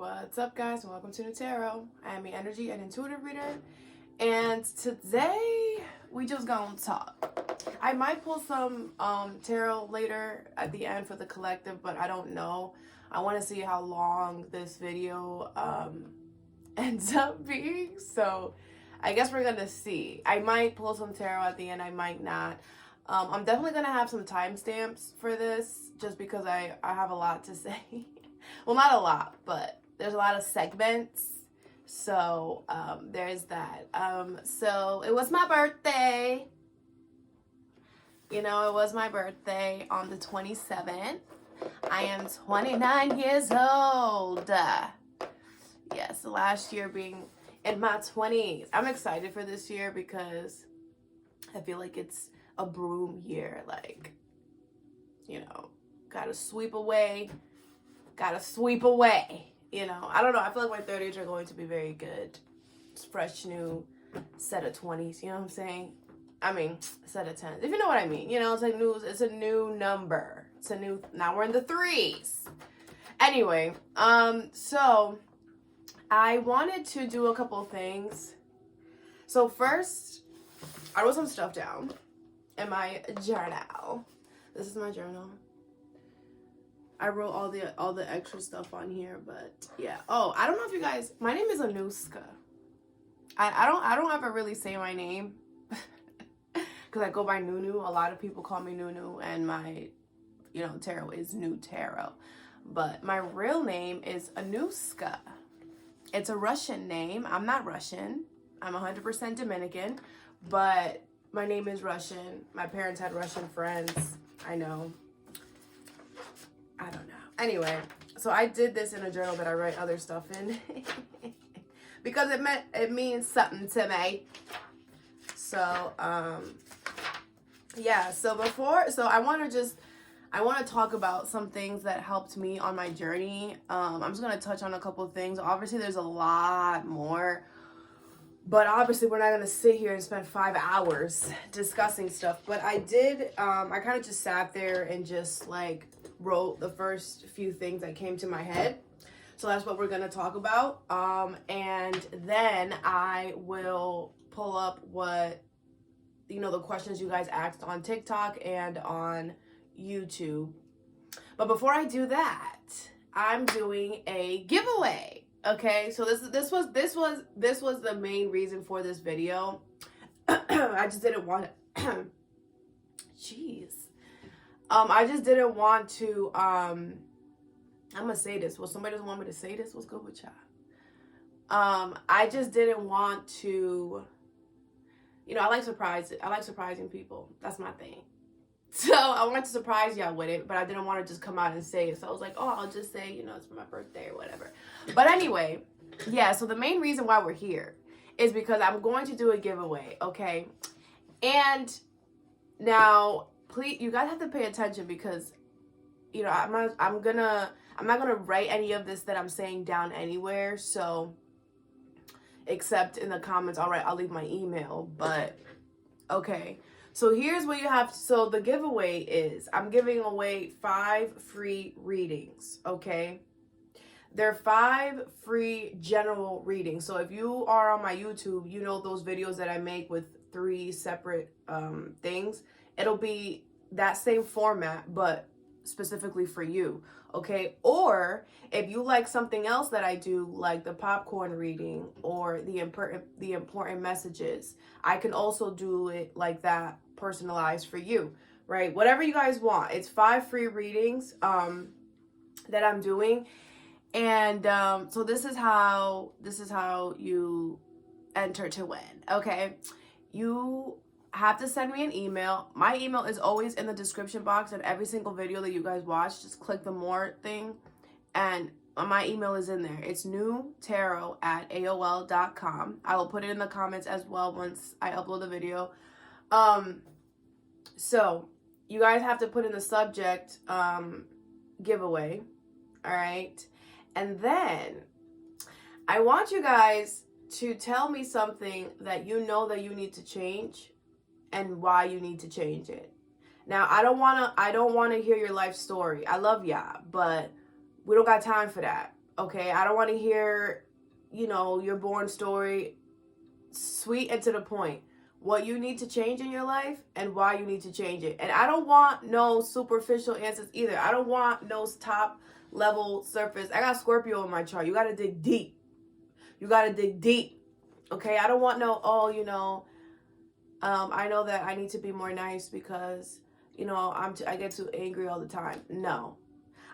What's up, guys, and welcome to Nutarot. I am your energy and intuitive reader, and today we just gonna talk. I might pull some tarot later at the end for the collective, but I don't know. I want to see how long this video ends up being, so I guess we're gonna see. I might pull some tarot at the end, I might not. I'm definitely gonna have some timestamps for this just because I have a lot to say. Well, not a lot, but there's a lot of segments. So there's that. So it was my birthday. You know, it was my birthday on the 27th. I am 29 years old. Yes, last year being in my 20s. I'm excited for this year because I feel like it's a broom year. Like, you know, gotta sweep away. You know, I don't know. I feel like my 30s are going to be very good. It's fresh, new set of 20s. You know what I'm saying? I mean, set of 10s. If you know what I mean. You know, it's like new. It's a new number. It's a new. Now we're in the 3s. Anyway, so I wanted to do a couple things. So first, I wrote some stuff down in my journal. This is my journal. I wrote all the extra stuff on here, but yeah. Oh, I don't know if you guys. My name is Anuska. I don't ever really say my name because I go by Nunu. A lot of people call me Nunu, and my tarot is Nutarot. But my real name is Anuska. It's a Russian name. I'm not Russian. I'm 100% Dominican, but my name is Russian. My parents had Russian friends. I know. I don't know. Anyway, so I did this in a journal that I write other stuff in because it means something to me. So yeah. So I want to talk about some things that helped me on my journey. I'm just gonna touch on a couple of things. Obviously, there's a lot more. But obviously, we're not going to sit here and spend 5 hours discussing stuff. But I did, I kind of just sat there and just like wrote the first few things that came to my head. So that's what we're going to talk about. And then I will pull up what, the questions you guys asked on TikTok and on YouTube. But before I do that, I'm doing a giveaway. Okay, so this was the main reason for this video. I just didn't want to jeez. I just didn't want to I'm gonna say this. Well, somebody doesn't want me to say this. What's good with y'all? I just didn't want to, I like surprising people. That's my thing. So I wanted to surprise y'all with it, but I didn't want to just come out and say it. So I was like, oh, I'll just say, it's for my birthday or whatever. But anyway, yeah, so the main reason why we're here is because I'm going to do a giveaway, okay? And now, please, you guys have to pay attention because, I'm not gonna write any of this that I'm saying down anywhere. So, except in the comments, I'll leave my email, but okay. So here's what you have. So the giveaway is I'm giving away 5 free readings, okay? They're 5 free general readings. So if you are on my YouTube, you know those videos that I make with 3 separate things. It'll be that same format, but specifically for you, okay? Or if you like something else that I do, like the popcorn reading or the important messages, I can also do it like that, personalized for you, right? Whatever you guys want. It's 5 free readings that I'm doing. And so this is how you enter to win, okay? You have to send me an email. My email is always in the description box of every single video that you guys watch. Just click the more thing and my email is in there. It's nutarot@aol.com. I will put it in the comments as well once I upload the video. So you guys have to put in the subject giveaway, all right? And then I want you guys to tell me something that you know that you need to change and why you need to change it. Now, I don't want to hear your life story. I love y'all, but we don't got time for that. Okay, I don't want to hear, you know, your born story. Sweet and to the point. What you need to change in your life and why you need to change it. And I don't want no superficial answers either. I don't want no top level surface. I got Scorpio in my chart. You got to dig deep. You got to dig deep. Okay, I don't want no, oh, you know, I know that I need to be more nice because, you know, I get too angry all the time. No.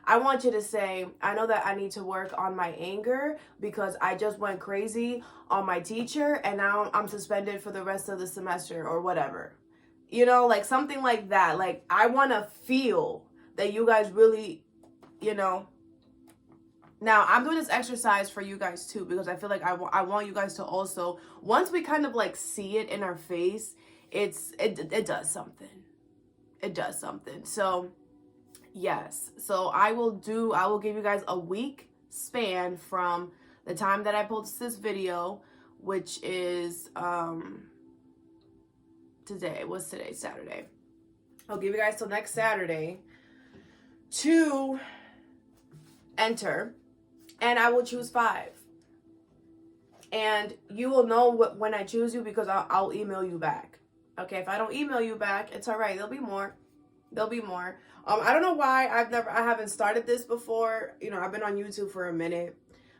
I want you to say, I know that I need to work on my anger because I just went crazy on my teacher and now I'm suspended for the rest of the semester or whatever. You know, like something like that. Like, I want to feel that you guys really, you know. Now, I'm doing this exercise for you guys too because I feel like I want you guys to also, once we kind of like see it in our face, it does something. It does something. So, yes. So I will give you guys a week span from the time that I post this video, which is today. What's today? Saturday. I'll give you guys till next Saturday to enter, and I will choose 5. And you will know when I choose you because I'll email you back. Okay, if I don't email you back, it's all right. There'll be more. There'll be more. I don't know why I haven't started this before. You know, I've been on YouTube for a minute,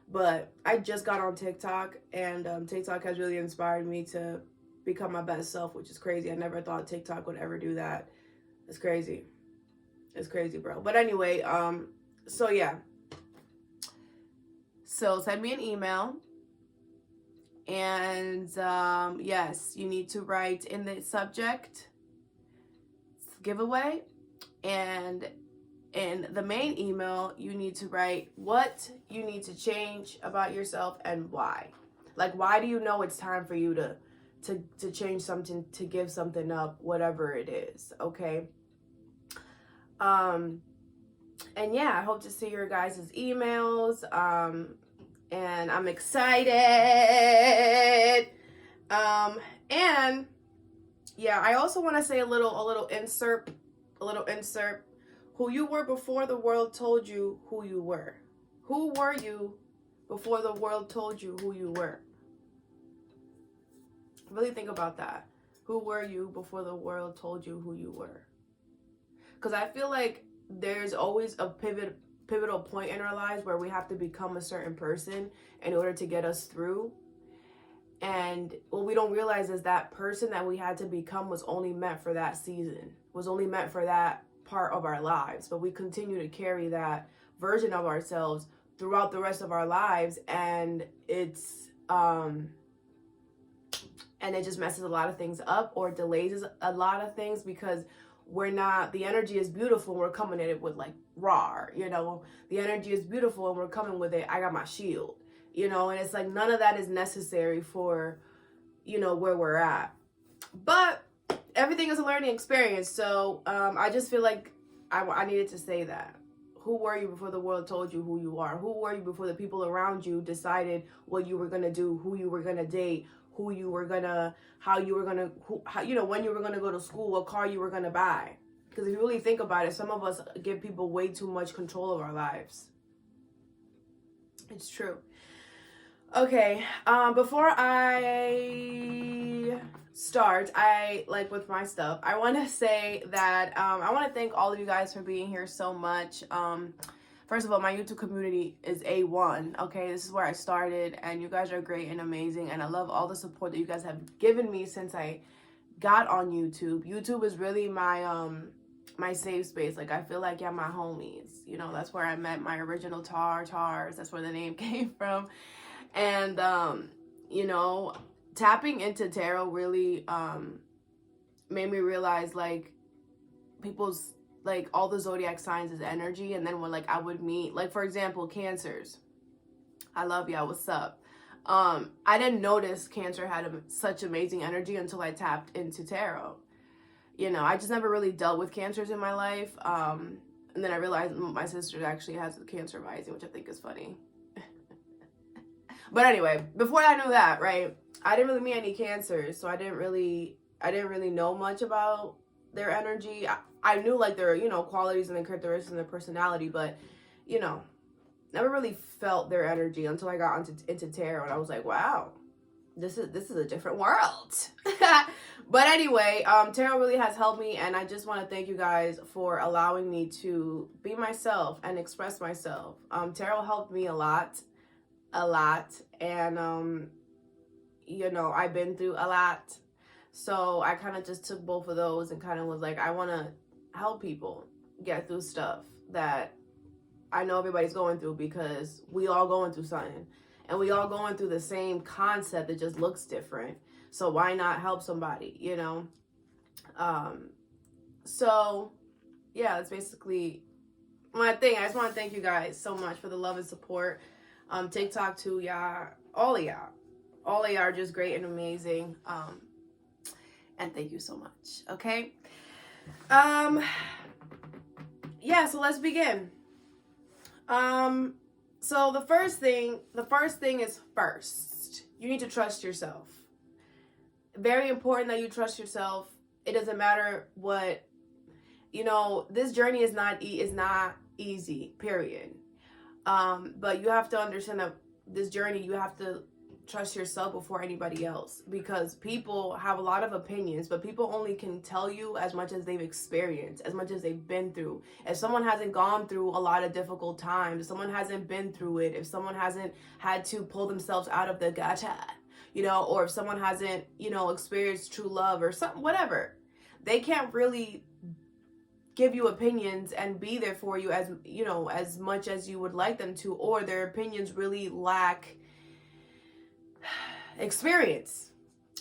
but I just got on TikTok, and TikTok has really inspired me to become my best self, which is crazy. I never thought TikTok would ever do that. It's crazy. It's crazy, bro. But anyway, so yeah. So send me an email, and yes, you need to write in the subject giveaway. And in the main email, you need to write what you need to change about yourself and why. Like, why do you know it's time for you to change something, to give something up, whatever it is, okay? And yeah, I hope to see your guys' emails. And I'm excited. And yeah, I also want to say a little insert. Who you were before the world told you who you were. Who were you before the world told you who you were? Really think about that. Who were you before the world told you who you were? Because I feel like there's always a pivotal point in our lives where we have to become a certain person in order to get us through. And what we don't realize is that person that we had to become was only meant for that season, was only meant for that part of our lives. But we continue to carry that version of ourselves throughout the rest of our lives. And it's, and it just messes a lot of things up or delays a lot of things because the energy is beautiful and we're coming at it with like raw, you know, the energy is beautiful and we're coming with it. I got my shield. You know, and it's like none of that is necessary for, you know, where we're at. But everything is a learning experience. So I just feel like I needed to say that. Who were you before the world told you who you are? Who were you before the people around you decided what you were going to do, who you were going to date, who you were going to, how you were going to, how, you know, when you were going to go to school, what car you were going to buy. Because if you really think about it, some of us give people way too much control of our lives. It's true. Okay, before I start, with my stuff, I want to say that I want to thank all of you guys for being here so much. First of all, my YouTube community is A1, okay? This is where I started, and you guys are great and amazing, and I love all the support that you guys have given me since I got on YouTube. YouTube is really my my safe space. Like, I feel like, yeah, my homies. You know, that's where I met my original Tars. That's where the name came from. And, you know, tapping into tarot really made me realize, like, people's, like, all the zodiac signs is energy. And then when, like, I would meet, like, for example, Cancers. I love y'all. What's up? I didn't notice Cancer had such amazing energy until I tapped into tarot. You know, I just never really dealt with Cancers in my life. And then I realized my sister actually has a Cancer rising, which I think is funny. But anyway, before I knew that, right, I didn't really meet any Cancers, so I didn't really know much about their energy. I knew, like, their, you know, qualities and their characteristics and their personality, but, you know, never really felt their energy until I got into tarot, and I was like, wow, this is a different world. But anyway, tarot really has helped me, and I just want to thank you guys for allowing me to be myself and express myself. Tarot helped me a lot, and you know, I've been through a lot, so I kind of just took both of those and kind of was like, I want to help people get through stuff that I know everybody's going through, because we all going through something, and we all going through the same concept that just looks different. So why not help somebody, you know? So yeah, that's basically my thing. I just want to thank you guys so much for the love and support. TikTok too, y'all. All of y'all are just great and amazing. And thank you so much. Okay. Yeah, so let's begin. So the first thing is first. You need to trust yourself. Very important that you trust yourself. It doesn't matter what, you know, this journey is not easy, period. But you have to understand that this journey, you have to trust yourself before anybody else, because people have a lot of opinions, but people only can tell you as much as they've experienced, as much as they've been through. If someone hasn't gone through a lot of difficult times, if someone hasn't been through it, if someone hasn't had to pull themselves out of the gacha, you know, or if someone hasn't, you know, experienced true love or something, whatever, they can't really give you opinions and be there for you as, you know, as much as you would like them to, or their opinions really lack experience.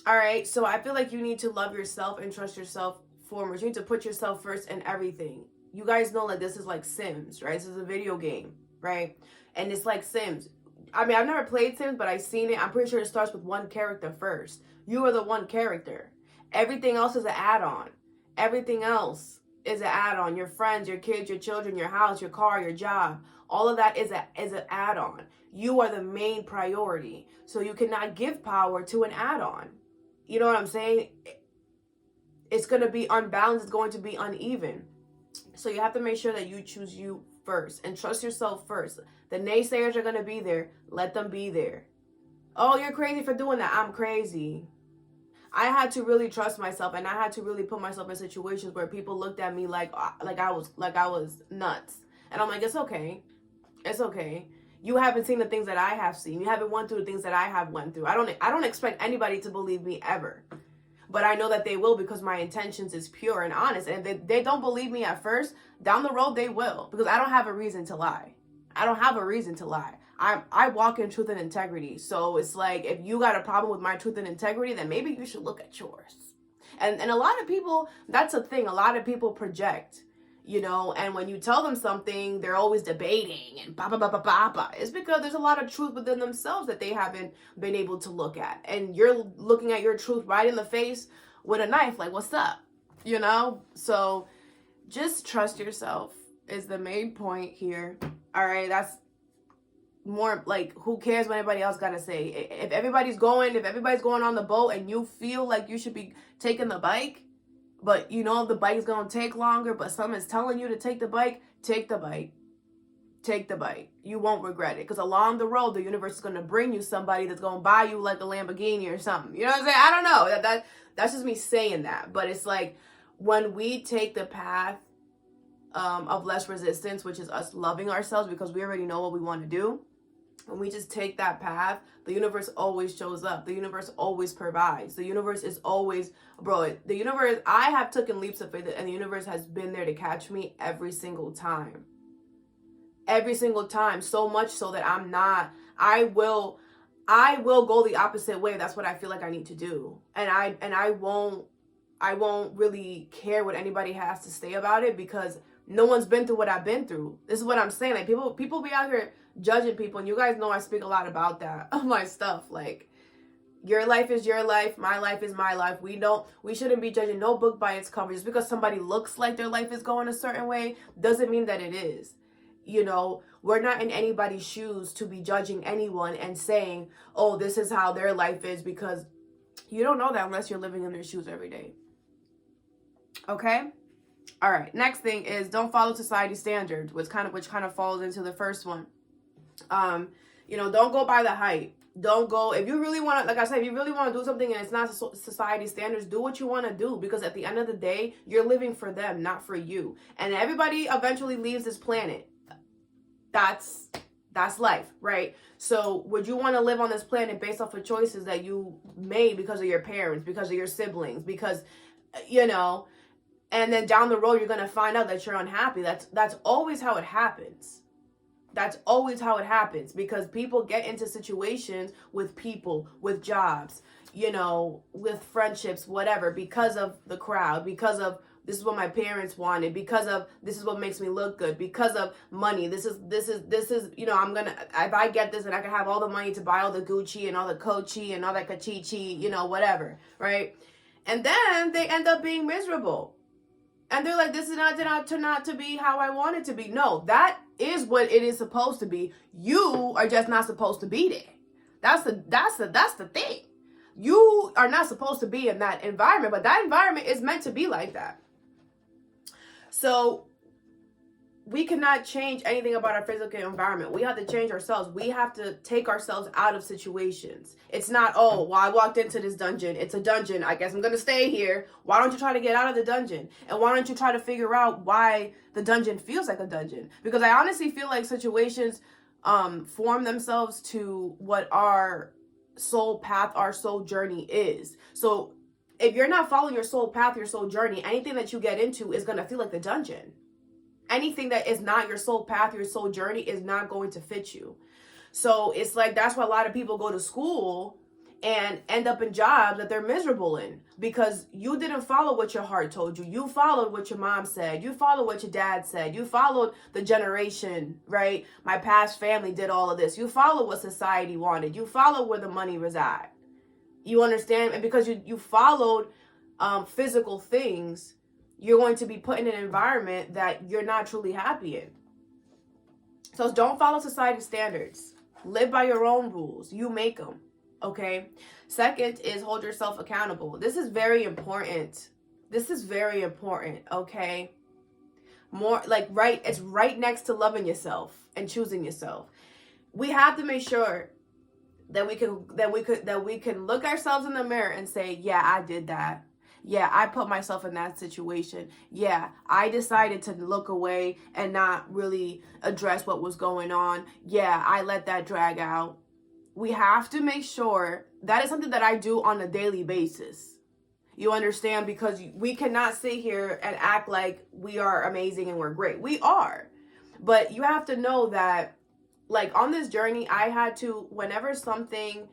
All right, so I feel like you need to love yourself and trust yourself foremost. You need to put yourself first in everything. You guys know that this is like Sims, right? This is a video game, right? And it's like Sims. I mean, I've never played Sims, but I've seen it. I'm pretty sure it starts with one character first. You are the one character. Everything else is an add-on. Everything else is an add-on. Your friends, your kids, your children, your house, your car, your job. All of that is an add-on. You are the main priority. So you cannot give power to an add-on. You know what I'm saying? It's going to be unbalanced. It's going to be uneven. So you have to make sure that you choose you first and trust yourself first. The naysayers are going to be there. Let them be there. Oh, you're crazy for doing that. I'm crazy. I had to really trust myself, and I had to really put myself in situations where people looked at me like I was nuts. And I'm like, it's okay. It's okay. You haven't seen the things that I have seen. You haven't went through the things that I have went through. I don't expect anybody to believe me ever. But I know that they will, because my intentions is pure and honest. And if they don't believe me at first, down the road they will. Because I don't have a reason to lie. I don't have a reason to lie. I walk in truth and integrity. So it's like, if you got a problem with my truth and integrity, then maybe you should look at yours. And a lot of people, that's a thing. A lot of people project, you know, and when you tell them something, they're always debating and ba ba ba ba ba ba. It's because there's a lot of truth within themselves that they haven't been able to look at. And you're looking at your truth right in the face with a knife, like, what's up? You know? So just trust yourself is the main point here. All right, that's more like, who cares what anybody else got to say? If everybody's going on the boat and you feel like you should be taking the bike, but you know the bike is going to take longer, but someone's telling you to take the bike, take the bike. Take the bike. You won't regret it, because along the road, the universe is going to bring you somebody that's going to buy you like a Lamborghini or something. You know what I'm saying? I don't know. That's just me saying that. But it's like, when we take the path of less resistance, which is us loving ourselves because we already know what we want to do, when we just take that path, the universe always shows up. The universe always provides. The universe is always, the universe, I have taken leaps of faith, and the universe has been there to catch me every single time. Every single time. So much so that I will go the opposite way. That's what I feel like I need to do. And I won't really care what anybody has to say about it, because no one's been through what I've been through. This is what I'm saying. Like, people be out here judging people, and you guys know I speak a lot about that, of my stuff. Like, your life is your life, my life is my life. We shouldn't be judging no book by its cover. Just because somebody looks like their life is going a certain way doesn't mean that it is. You know, we're not in anybody's shoes to be judging anyone and saying, oh, this is how their life is, because you don't know that unless you're living in their shoes every day. Okay? All right. Next thing is, don't follow society standards, which kind of falls into the first one. Don't go by the hype. Don't go, if you really want to, like I said, if you really want to do something and it's not society standards, do what you want to do, because at the end of the day, you're living for them, not for you. And everybody eventually leaves this planet. That's life, right? So would you want to live on this planet based off of choices that you made because of your parents, because of your siblings, because, and then down the road, you're going to find out that you're unhappy. That's always how it happens. That's always how it happens, because people get into situations with people, with jobs, with friendships, whatever, because of the crowd, because of this is what my parents wanted, because of this is what makes me look good, because of money. This is, if I get this and I can have all the money to buy all the Gucci and all the Coachy and all that Kachichi, whatever, right? And then they end up being miserable. And they're like, this is not turn out to be how I want it to be. No, that is what it is supposed to be. You are just not supposed to be there. That's the thing. You are not supposed to be in that environment, but that environment is meant to be like that. So we cannot change anything about our physical environment. We have to change ourselves. We have to take ourselves out of situations. It's not, I walked into this dungeon. It's a dungeon. I guess I'm going to stay here. Why don't you try to get out of the dungeon? And why don't you try to figure out why the dungeon feels like a dungeon? Because I honestly feel like situations form themselves to what our soul path, our soul journey is. So if you're not following your soul path, your soul journey, anything that you get into is going to feel like the dungeon. Anything that is not your soul path, your soul journey is not going to fit you. So it's like, that's why a lot of people go to school and end up in jobs that they're miserable in, because you didn't follow what your heart told you. You followed what your mom said. You followed what your dad said. You followed the generation, right? My past family did all of this. You followed what society wanted. You followed where the money resides. You understand? And because you followed physical things, you're going to be put in an environment that you're not truly happy in. So don't follow society standards. Live by your own rules. You make them. Okay. Second is hold yourself accountable. This is very important. Okay. More like it's right next to loving yourself and choosing yourself. We have to make sure that we can look ourselves in the mirror and say, yeah, I did that. Yeah, I put myself in that situation. Yeah, I decided to look away and not really address what was going on. Yeah, I let that drag out. We have to make sure that is something that I do on a daily basis. You understand? Because we cannot sit here and act like we are amazing and we're great. We are. But you have to know that, like, on this journey, I had to, whenever something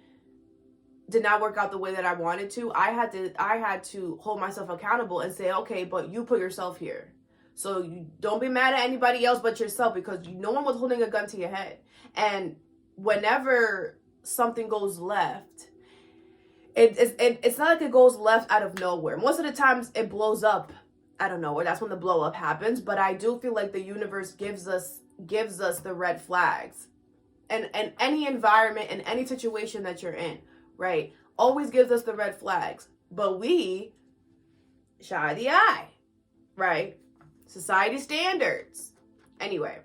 did not work out the way that I wanted to, I had to hold myself accountable and say, okay, but you put yourself here. So you don't be mad at anybody else but yourself, because no one was holding a gun to your head. And whenever something goes left, it's not like it goes left out of nowhere. Most of the times it blows up out of nowhere. That's when the blow up happens. But I do feel like the universe gives us the red flags. And any environment and any situation that you're in, right, always gives us the red flags, but we shy the eye, right? Society standards. Anyway,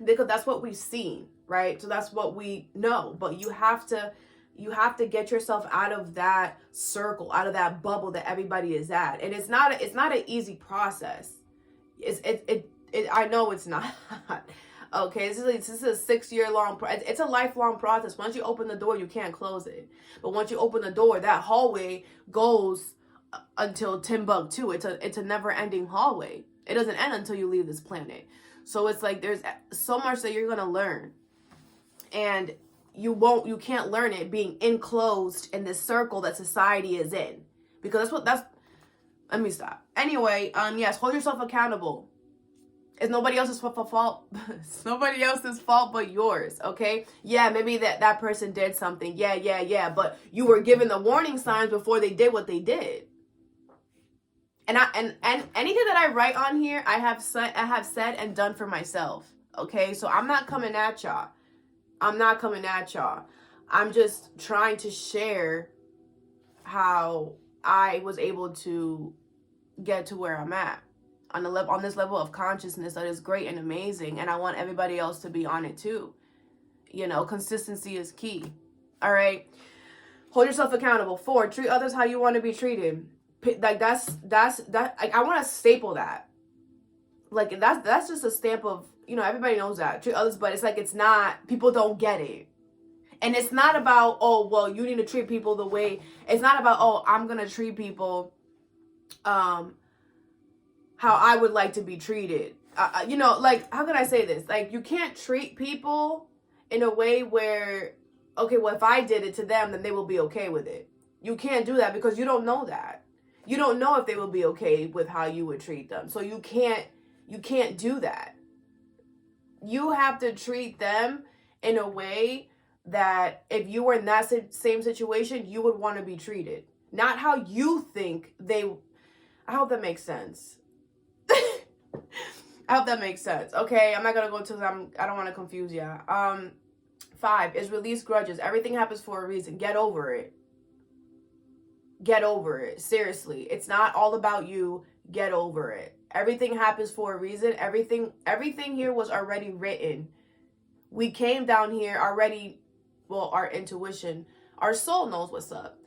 because that's what we've seen, right? So that's what we know, but you have to get yourself out of that circle, out of that bubble that everybody is at. And it's not an easy process. I know it's not. Okay, this is a 6-year long, it's a lifelong process. Once you open the door, you can't close it. But once you open the door, that hallway goes until Timbuktu. It's a never ending hallway. It doesn't end until you leave this planet. So it's like, there's so much that you're going to learn. And you can't learn it being enclosed in this circle that society is in. Because let me stop. Anyway, yes, hold yourself accountable. It's nobody else's fault. It's nobody else's fault but yours, okay? Yeah, maybe that person did something. Yeah. But you were given the warning signs before they did what they did. And anything that I write on here, I have said and done for myself, okay? So I'm not coming at y'all. I'm just trying to share how I was able to get to where I'm at. On this level of consciousness that is great and amazing, and I want everybody else to be on it too. You know, consistency is key. All right. Hold yourself accountable. 4, treat others how you want to be treated. Like that's like, I want to staple that. Like that's just a stamp of, you know, everybody knows that. Treat others, but it's like, it's not, people don't get it. And it's not about, oh, well, you need to treat people the way, it's not about, oh, I'm going to treat people how I would like to be treated. You know, like, how can I say this? Like, you can't treat people in a way where, okay, well, if I did it to them, then they will be okay with it. You can't do that because you don't know that. You don't know if they will be okay with how you would treat them. So you can't do that. You have to treat them in a way that if you were in that same situation, you would want to be treated. Not how you think they... I hope that makes sense. I hope that makes sense. Okay, I'm not going to go into... I don't want to confuse you. 5 is release grudges. Everything happens for a reason. Get over it. Get over it. Seriously. It's not all about you. Get over it. Everything happens for a reason. Everything here was already written. We came down here already... Well, our intuition, our soul knows what's up.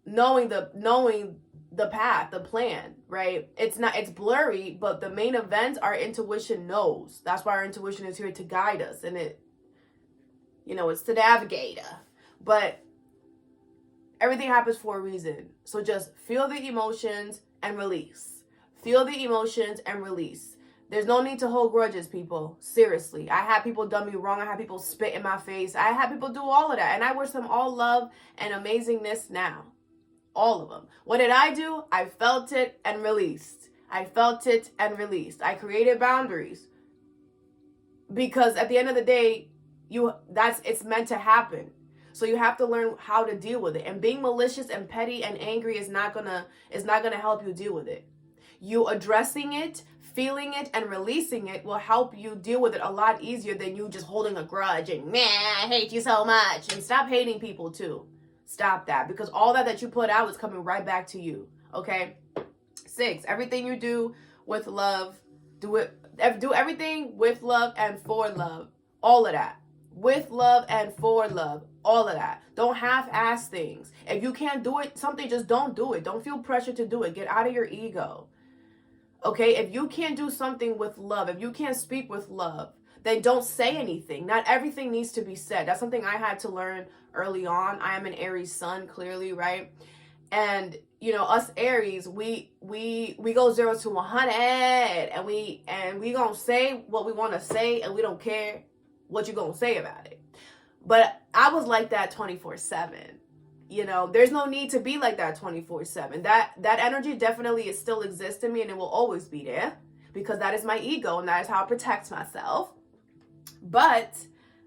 Knowing the path, the plan, right? It's blurry, but the main events, our intuition knows. That's why our intuition is here to guide us. And it, you know, it's to navigate. But everything happens for a reason. So just feel the emotions and release. Feel the emotions and release. There's no need to hold grudges, people. Seriously. I had people done me wrong. I had people spit in my face. I had people do all of that. And I wish them all love and amazingness now. All of them. What did I do? I felt it and released. I felt it and released. I created boundaries. Because at the end of the day, it's meant to happen. So you have to learn how to deal with it. And being malicious and petty and angry is not gonna help you deal with it. You addressing it, feeling it, and releasing it will help you deal with it a lot easier than you just holding a grudge and, man, I hate you so much. And stop hating people too. Stop that. Because all that you put out is coming right back to you. Okay? 6, everything you do with love, do everything with love and for love. All of that. With love and for love. All of that. Don't half-ass things. If you can't do it, something, just don't do it. Don't feel pressure to do it. Get out of your ego. Okay, if you can't do something with love, if you can't speak with love, then don't say anything. Not everything needs to be said. That's something I had to learn early on. I am an Aries sun, clearly, right? And, you know, us Aries, we go 0 to 100 and we gonna say what we want to say, and we don't care what you gonna say about it. But I was like that 24/7. You know, there's no need to be like that 24/7. That energy definitely still exists in me, and it will always be there because that is my ego and that is how I protect myself. But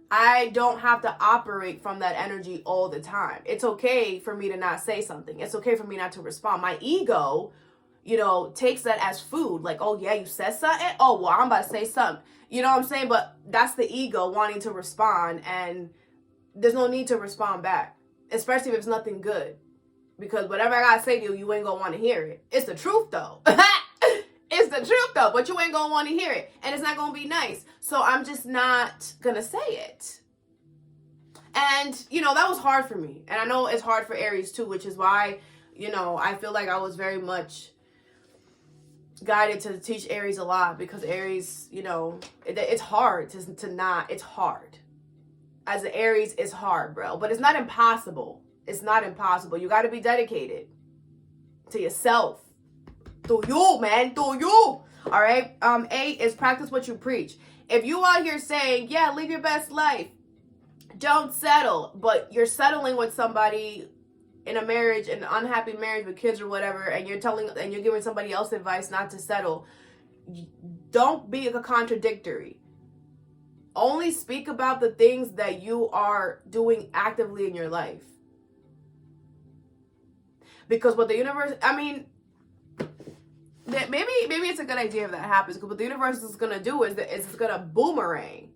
I don't have to operate from that energy all the time. It's okay for me to not say something. It's okay for me not to respond. My ego, you know, takes that as food. Like, oh yeah, you said something? Oh, well, I'm about to say something. You know what I'm saying? But that's the ego wanting to respond, and there's no need to respond back. Especially if it's nothing good. Because whatever I gotta say to you, you ain't gonna want to hear it. It's the truth, though. It's the truth, though. But you ain't gonna want to hear it. And it's not gonna be nice. So I'm just not gonna say it. And, you know, that was hard for me. And I know it's hard for Aries, too. Which is why, you know, I feel like I was very much guided to teach Aries a lot. Because Aries, you know, it's hard to not... It's hard. As an Aries, it's hard, bro. But it's not impossible. It's not impossible. You got to be dedicated to yourself. To you, man. To you. All right? 8 is practice what you preach. If you out here saying, yeah, live your best life, don't settle, but you're settling with somebody in a marriage, an unhappy marriage with kids or whatever, and you're giving somebody else advice not to settle, don't be a contradictory. Only speak about the things that you are doing actively in your life. Because what the universe, I mean, maybe it's a good idea if that happens. Because what the universe is gonna do is it's gonna boomerang,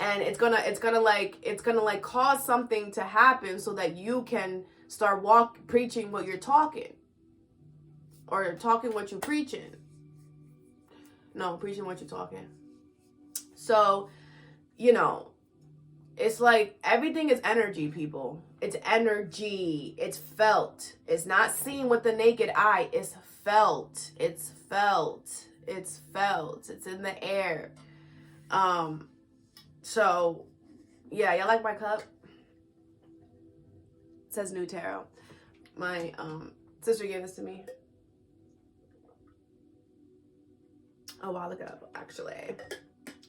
and it's gonna cause something to happen so that you can start preaching what you're talking, or talking what you're preaching. No, preaching what you're talking. So, you know, It's like everything is energy, people. It's energy. It's felt. It's not seen with the naked eye. It's felt. It's felt. It's felt. It's in the air. So yeah, y'all like my cup? It says Nutarot. My sister gave this to me a while ago, actually.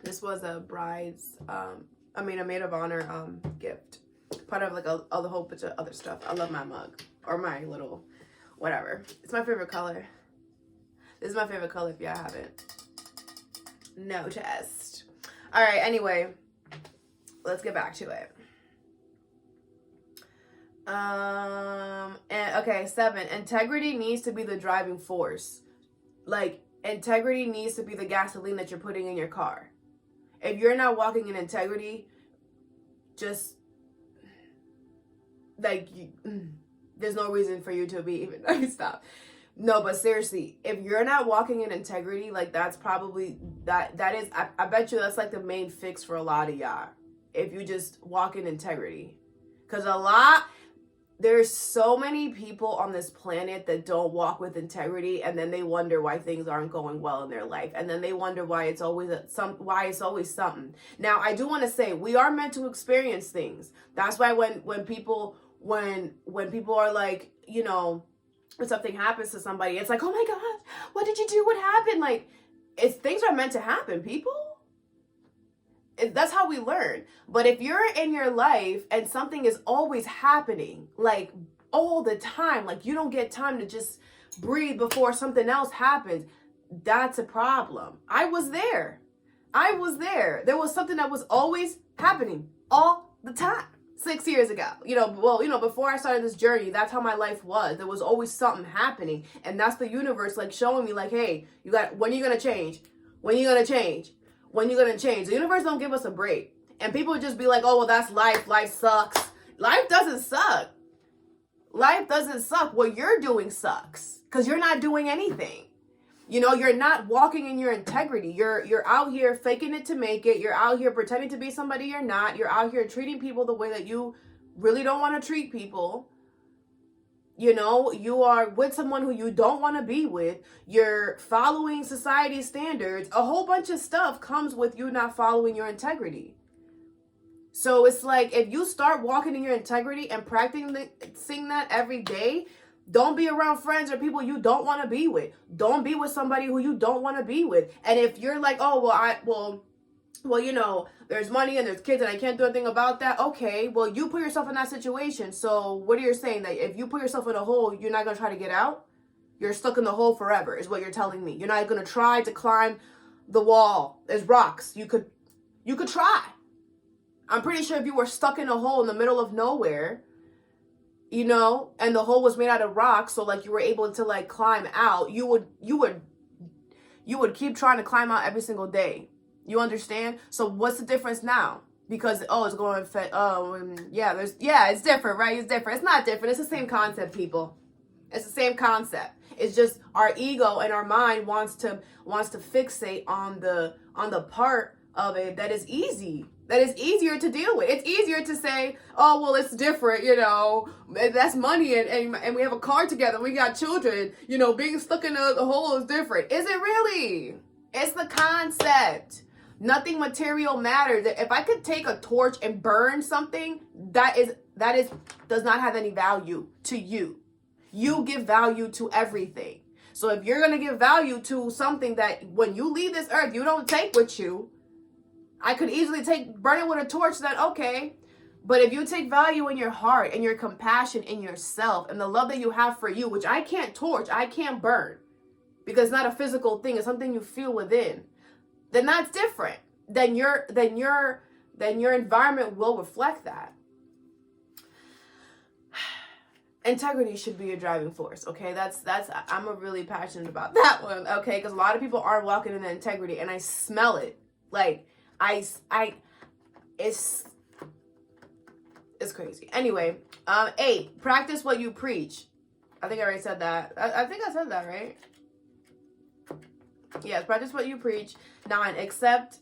This was a bride's a maid of honor gift. Part of like a whole bunch of other stuff. I love my mug. Or my little whatever. It's my favorite color. This is my favorite color if y'all haven't noticed. Alright, anyway. Let's get back to it. And okay, 7. Integrity needs to be the driving force. Like, integrity needs to be the gasoline that you're putting in your car. If you're not walking in integrity, just like there's no reason for you to be even stop. No, but seriously, if you're not walking in integrity, like that's probably that is I bet you that's like the main fix for a lot of y'all. If you just walk in integrity. Because there's so many people on this planet that don't walk with integrity, and then they wonder why things aren't going well in their life, and then they wonder why it's always something. Now, I do want to say we are meant to experience things. That's why when people are like, you know, when something happens to somebody, it's like, oh my God, what did you do? What happened? Like, things are meant to happen, people. That's how we learn. But if you're in your life and something is always happening, like all the time, like you don't get time to just breathe before something else happens, that's a problem. I was there. There was something that was always happening all the time. 6 years ago, before I started this journey, that's how my life was. There was always something happening. And that's the universe like showing me like, hey, when are you going to change? When are you going to change? When you gonna change? The universe don't give us a break. And people would just be like, oh, well, that's life. Life sucks. Life doesn't suck. Life doesn't suck. What you're doing sucks because you're not doing anything. You know, you're not walking in your integrity. You're out here faking it to make it. You're out here pretending to be somebody you're not. You're out here treating people the way that you really don't want to treat people. You know, you are with someone who you don't want to be with. You're following society's standards. A whole bunch of stuff comes with you not following your integrity. So it's like if you start walking in your integrity and practicing that every day, don't be around friends or people you don't want to be with. Don't be with somebody who you don't want to be with. And if you're like, oh, well, you know, there's money and there's kids and I can't do anything about that. Okay, well, you put yourself in that situation. So what are you saying? That if you put yourself in a hole, you're not going to try to get out? You're stuck in the hole forever is what you're telling me. You're not going to try to climb the wall. There's rocks. You could try. I'm pretty sure if you were stuck in a hole in the middle of nowhere, you know, and the hole was made out of rocks, so like you were able to like climb out, you would keep trying to climb out every single day. You understand? So what's the difference now? Because, it's going it's different, right? It's different. It's not different. It's the same concept, people. It's the same concept. It's just our ego and our mind wants to fixate on the part of it that is easy. That is easier to deal with. It's easier to say, oh, well, it's different, you know, that's money and we have a car together. We got children, you know, being stuck in a hole is different. Is it really? It's the concept. Nothing material matters. If I could take a torch and burn something, that does not have any value to you. You give value to everything. So if you're going to give value to something that when you leave this earth, you don't take with you, I could easily burn it with a torch then, okay. But if you take value in your heart and your compassion in yourself and the love that you have for you, which I can't torch, I can't burn because it's not a physical thing. It's something you feel within. Then that's different. Then your environment will reflect that. Integrity should be your driving force, okay? I'm really passionate about that one, okay? Because a lot of people aren't walking in the integrity, and I smell it. Like it's crazy. Anyway, 8, practice what you preach. I think I already said that. I think I said that, right? Yes, practice what you preach. 9, accept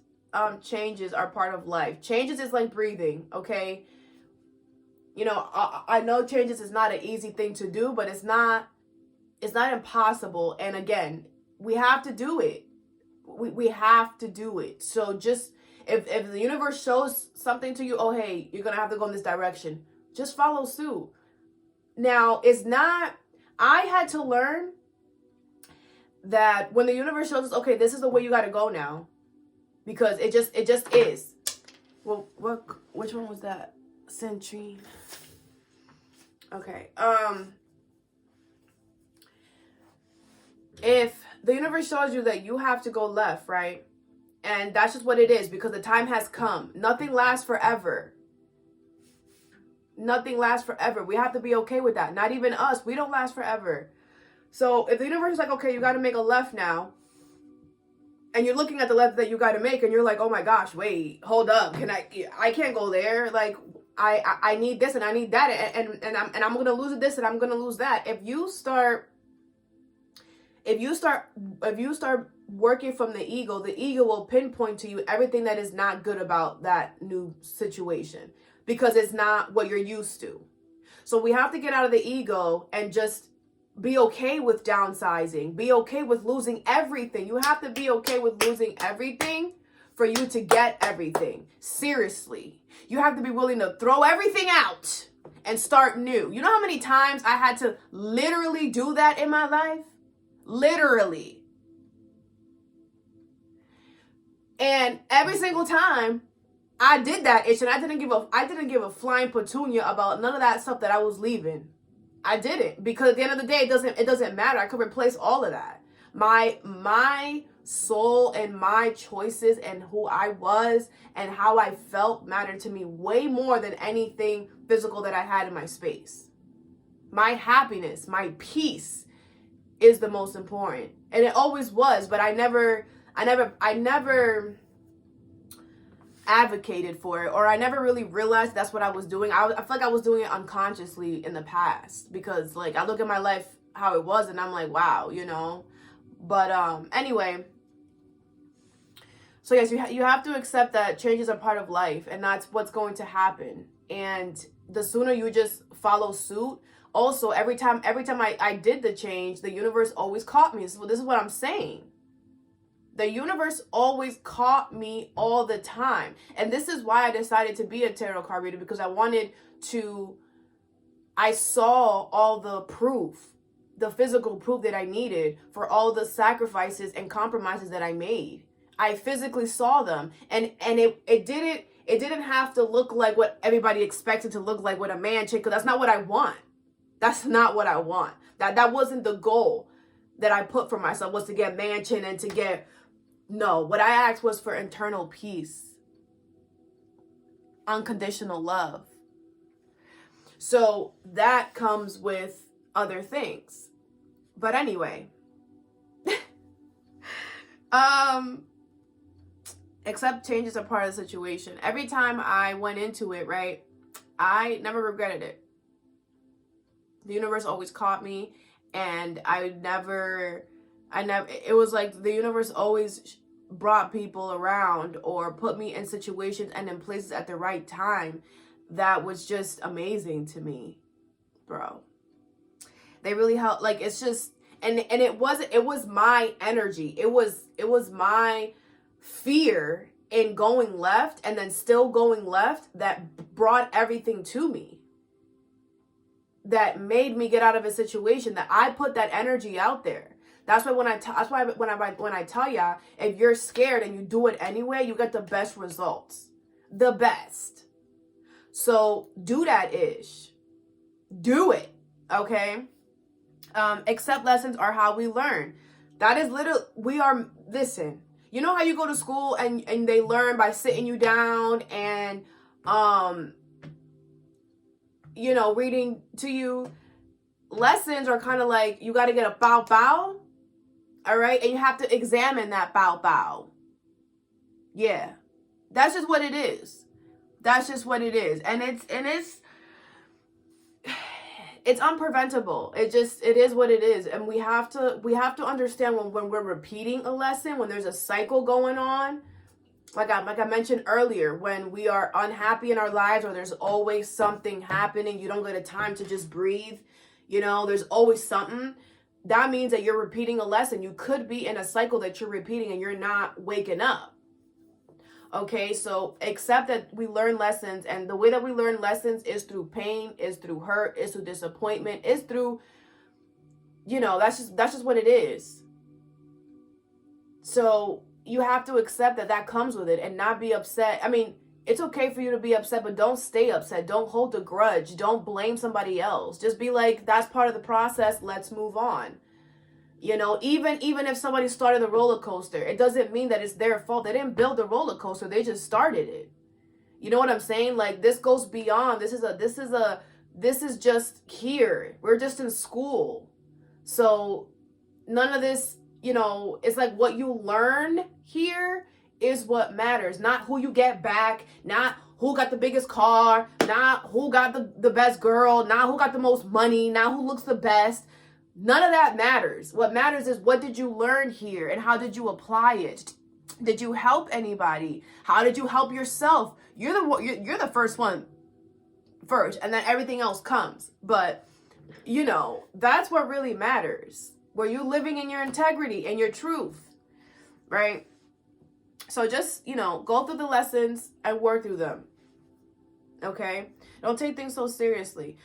changes are part of life. Changes is like breathing, okay? You know, I know changes is not an easy thing to do, but it's not impossible. And again, we have to do it. We have to do it. So just, if the universe shows something to you, oh, hey, you're going to have to go in this direction, just follow suit. Now, I had to learn that when the universe shows us, okay, this is the way you got to go now, because it just is. Well, which one was that? Centrine. Okay. If the universe shows you that you have to go left, right? And that's just what it is, because the time has come. Nothing lasts forever. Nothing lasts forever. We have to be okay with that. Not even us. We don't last forever. So if the universe is like, okay, you got to make a left now, and you're looking at the left that you got to make, and you're like, oh my gosh, wait, hold up. I can't go there. Like, I need this and I need that. And I'm going to lose this and I'm going to lose that. If you start working from the ego will pinpoint to you everything that is not good about that new situation, because it's not what you're used to. So we have to get out of the ego and just be okay with downsizing. Be okay with losing everything. You have to be okay with losing everything for you to get everything. Seriously. You have to be willing to throw everything out and start new. You know how many times I had to literally do that in my life? Literally. And every single time I did that, and I didn't give a flying petunia about none of that stuff that I was leaving. I didn't, because at the end of the day, it doesn't matter. I could replace all of that. My soul and my choices and who I was and how I felt mattered to me way more than anything physical that I had in my space. My happiness, my peace is the most important. And it always was, but I never advocated for it, or I never really realized that's what I was doing. I feel like I was doing it unconsciously in the past, because like I look at my life how it was and I'm like, wow, you know. But anyway, so yes, you have to accept that changes are part of life, and that's what's going to happen. And the sooner you just follow suit. Also, every time I did the change, the universe always caught me. So this is what I'm saying. The universe always caught me all the time. And this is why I decided to be a tarot card reader, because I saw all the proof, the physical proof that I needed for all the sacrifices and compromises that I made. I physically saw them. And it didn't have to look like what everybody expected to look like with a mansion, because that's not what I want. That's not what I want. That wasn't the goal that I put for myself, was to get mansion and to get... No, what I asked was for internal peace. Unconditional love. So that comes with other things. But anyway. Accept change is a part of the situation. Every time I went into it, right, I never regretted it. The universe always caught me, and it was like the universe always brought people around or put me in situations and in places at the right time that was just amazing to me, bro. They really helped. Like, it's just, and it was my energy. It was my fear in going left and then still going left that brought everything to me. That made me get out of a situation, that I put that energy out there. That's why when I tell y'all, if you're scared and you do it anyway, you get the best results. The best. So do that ish. Do it. Okay? Accept lessons are how we learn. That is listen, you know how you go to school and they learn by sitting you down and, reading to you? Lessons are kind of like, you got to get a bow bow. All right. And you have to examine that bow bow. Yeah. That's just what it is. That's just what it is. And it's unpreventable. It is what it is. And we have to understand when we're repeating a lesson, when there's a cycle going on, like I mentioned earlier, when we are unhappy in our lives, or there's always something happening, you don't get a time to just breathe, you know, there's always something. That means that you're repeating a lesson. You could be in a cycle that you're repeating and you're not waking up. Okay, so accept that we learn lessons, and the way that we learn lessons is through pain, is through hurt, is through disappointment, is through, you know, that's just what it is. So you have to accept that that comes with it and not be upset. I mean, it's okay for you to be upset, but don't stay upset. Don't hold a grudge. Don't blame somebody else. Just be like, that's part of the process. Let's move on. You know, even if somebody started the roller coaster, it doesn't mean that it's their fault. They didn't build the roller coaster. They just started it. You know what I'm saying? Like, this goes beyond. This is just here. We're just in school. So none of this, you know, it's like what you learn here is what matters. Not who you get back, not who got the biggest car, not who got the best girl, not who got the most money, not who looks the best. None of that matters. What matters is, what did you learn here and how did you apply it? Did you help anybody? How did you help yourself? You're the first one first, and then everything else comes. But, you know, that's what really matters. Were you living in your integrity and your truth, right? So just, you know, go through the lessons and work through them. Okay? Don't take things so seriously.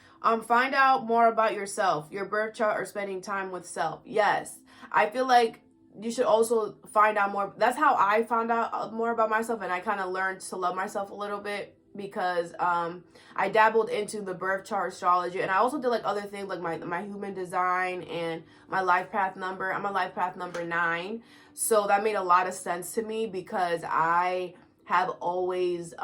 Find out more about yourself, your birth chart, or spending time with self. Yes. I feel like you should also find out more. That's how I found out more about myself, and I kind of learned to love myself a little bit, because I dabbled into the birth chart astrology, and I also did like other things like my human design and my life path number. I'm a life path number 9. So that made a lot of sense to me, because I have always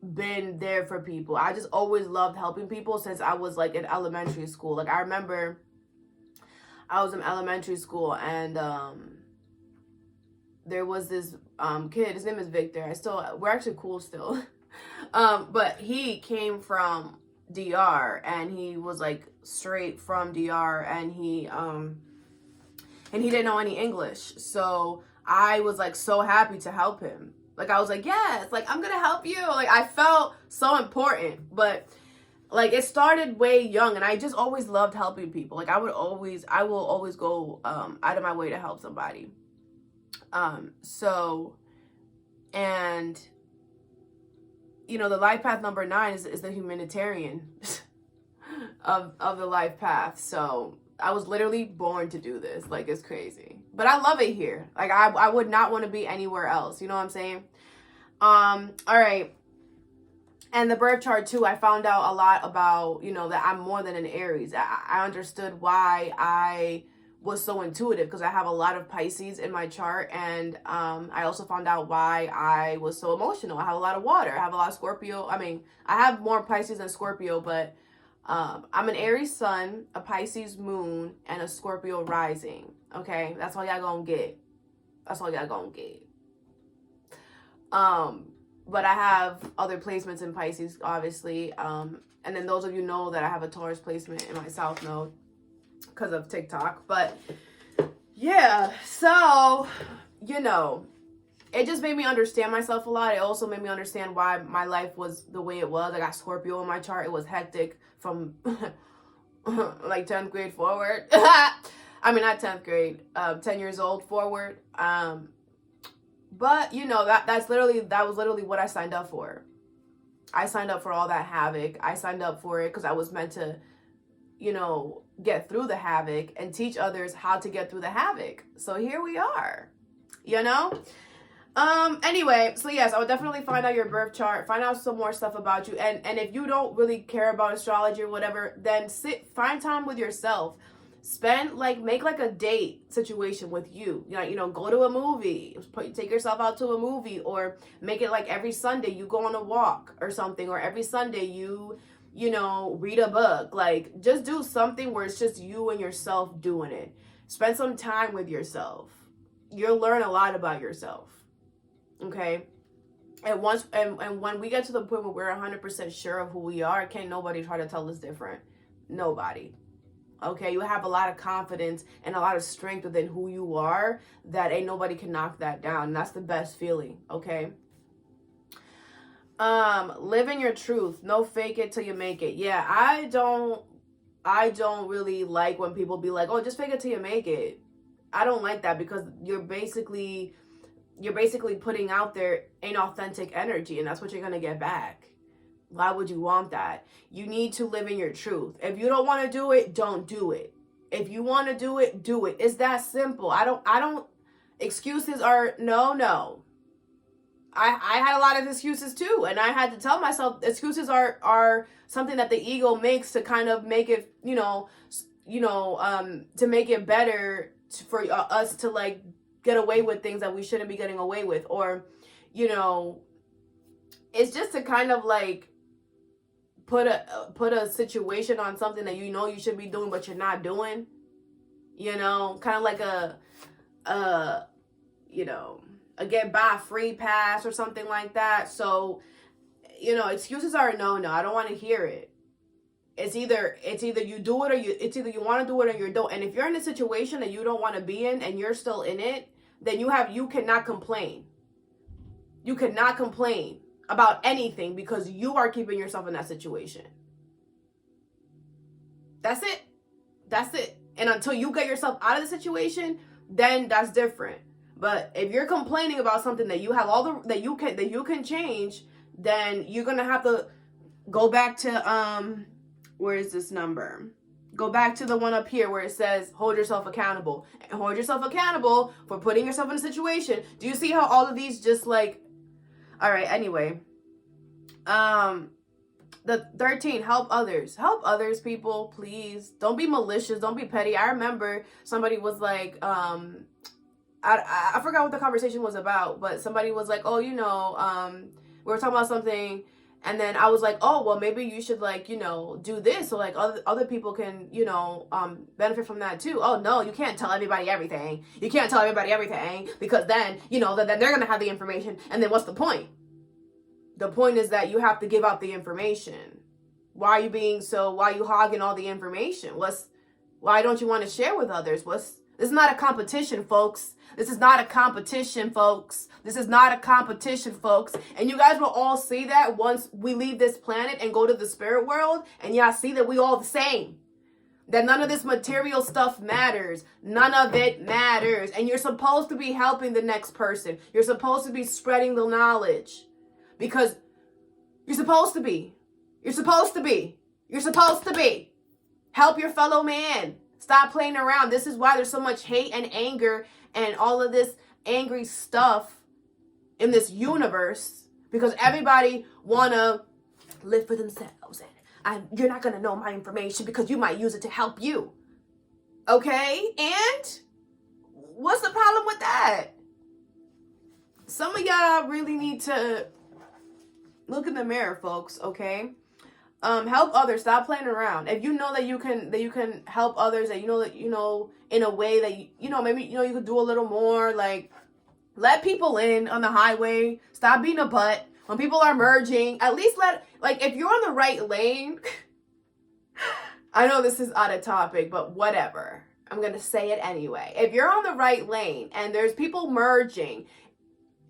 been there for people. I just always loved helping people since I was like in elementary school. Like, I remember I was in elementary school, and there was this kid. His name is Victor. We're actually cool still. But he came from DR, and he was like straight from DR, and he didn't know any English. So I was like so happy to help him. Like, I was like, yes, like, I'm gonna help you. Like, I felt so important. But like, it started way young, and I just always loved helping people. Like, I will always go out of my way to help somebody. So, and you know, the life path number 9 is the humanitarian of the life path. So I was literally born to do this. Like, it's crazy, but I love it here. Like, I would not want to be anywhere else. You know what I'm saying? All right. And the birth chart too, I found out a lot about, you know, that I'm more than an Aries. I understood why I was so intuitive, because I have a lot of Pisces in my chart. And I also found out why I was so emotional. I have a lot of water. I have a lot of Scorpio. I mean, I have more Pisces than Scorpio, but I'm an Aries sun, a Pisces moon, and a Scorpio rising. Okay, that's all y'all gonna get. That's all y'all gonna get. But I have other placements in Pisces, obviously. And then those of you know that I have a Taurus placement in my South Node because of TikTok. But yeah, so, you know, it just made me understand myself a lot. It also made me understand why my life was the way it was. I got Scorpio in my chart. It was hectic from like 10th grade forward. I mean, not 10th grade, 10 years old forward. But you know, that was literally what I signed up for. I signed up for all that havoc. I signed up for it because I was meant to, you know, get through the havoc and teach others how to get through the havoc. So here we are, you know? Anyway, so yes, I would definitely find out your birth chart, find out some more stuff about you. And if you don't really care about astrology or whatever, then find time with yourself. Make like a date situation with you. You know, go to a movie, take yourself out to a movie, or make it like every Sunday you go on a walk or something, or every Sunday you know, read a book. Like, just do something where it's just you and yourself doing it. Spend some time with yourself. You'll learn a lot about yourself. Okay? And when we get to the point where we're 100% sure of who we are, can't nobody try to tell us different. Nobody. Okay, you have a lot of confidence and a lot of strength within who you are that ain't nobody can knock that down. And that's the best feeling, okay? Living your truth. No fake it till you make it. Yeah, I don't really like when people be like, "Oh, just fake it till you make it." I don't like that, because you're basically putting out there inauthentic energy, and that's what you're going to get back. Why would you want that? You need to live in your truth. If you don't want to do it, don't do it. If you want to do it, do it. It's that simple. I don't, excuses are no. I had a lot of excuses too, and I had to tell myself excuses are something that the ego makes to kind of make it, to make it better for us to like get away with things that we shouldn't be getting away with, or, it's just to kind of like put a situation on something that you should be doing but you're not doing, kind of like a get by free pass or something like that. So, excuses are no. I don't want to hear it. It's either you do it, or it's either you want to do it or you don't. And if you're in a situation that you don't want to be in and you're still in it, then you cannot complain. You cannot complain about anything, because you are keeping yourself in that situation. That's it. And until you get yourself out of the situation, then that's different. But if you're complaining about something that you have that you can change, then you're gonna have to go back to where is this number? Go back to the one up here where it says hold yourself accountable. And hold yourself accountable for putting yourself in a situation. Do you see how all of these just like, all right, anyway. The 13, help others. Help others, people, please. Don't be malicious. Don't be petty. I remember somebody was like, I forgot what the conversation was about, but somebody was like, oh, we were talking about something, and then I was like, oh, well, maybe you should like, do this so like other people can, benefit from that too. Oh no, you can't tell everybody everything. You can't tell everybody everything, because then, then they're gonna have the information, and then what's the point? The point is that you have to give out the information. Why are you hogging all the information? Why don't you want to share with others? This is not a competition, folks. This is not a competition, folks. This is not a competition, folks. And you guys will all see that once we leave this planet and go to the spirit world, and y'all see that we all the same. That none of this material stuff matters. None of it matters. And you're supposed to be helping the next person. You're supposed to be spreading the knowledge. Because you're supposed to be. You're supposed to be. You're supposed to be. Help your fellow man. Stop playing around. This is why there's so much hate and anger and all of this angry stuff in this universe. Because everybody want to live for themselves. And you're not going to know my information because you might use it to help you. Okay? And what's the problem with that? Some of y'all really need to look in the mirror, folks, okay? Help others. Stop playing around. If you know that you can help others, that in a way that maybe you could do a little more, like let people in on the highway. Stop being a butt. When people are merging, at least if you're on the right lane, I know this is out of topic, but whatever. I'm going to say it anyway. If you're on the right lane and there's people merging,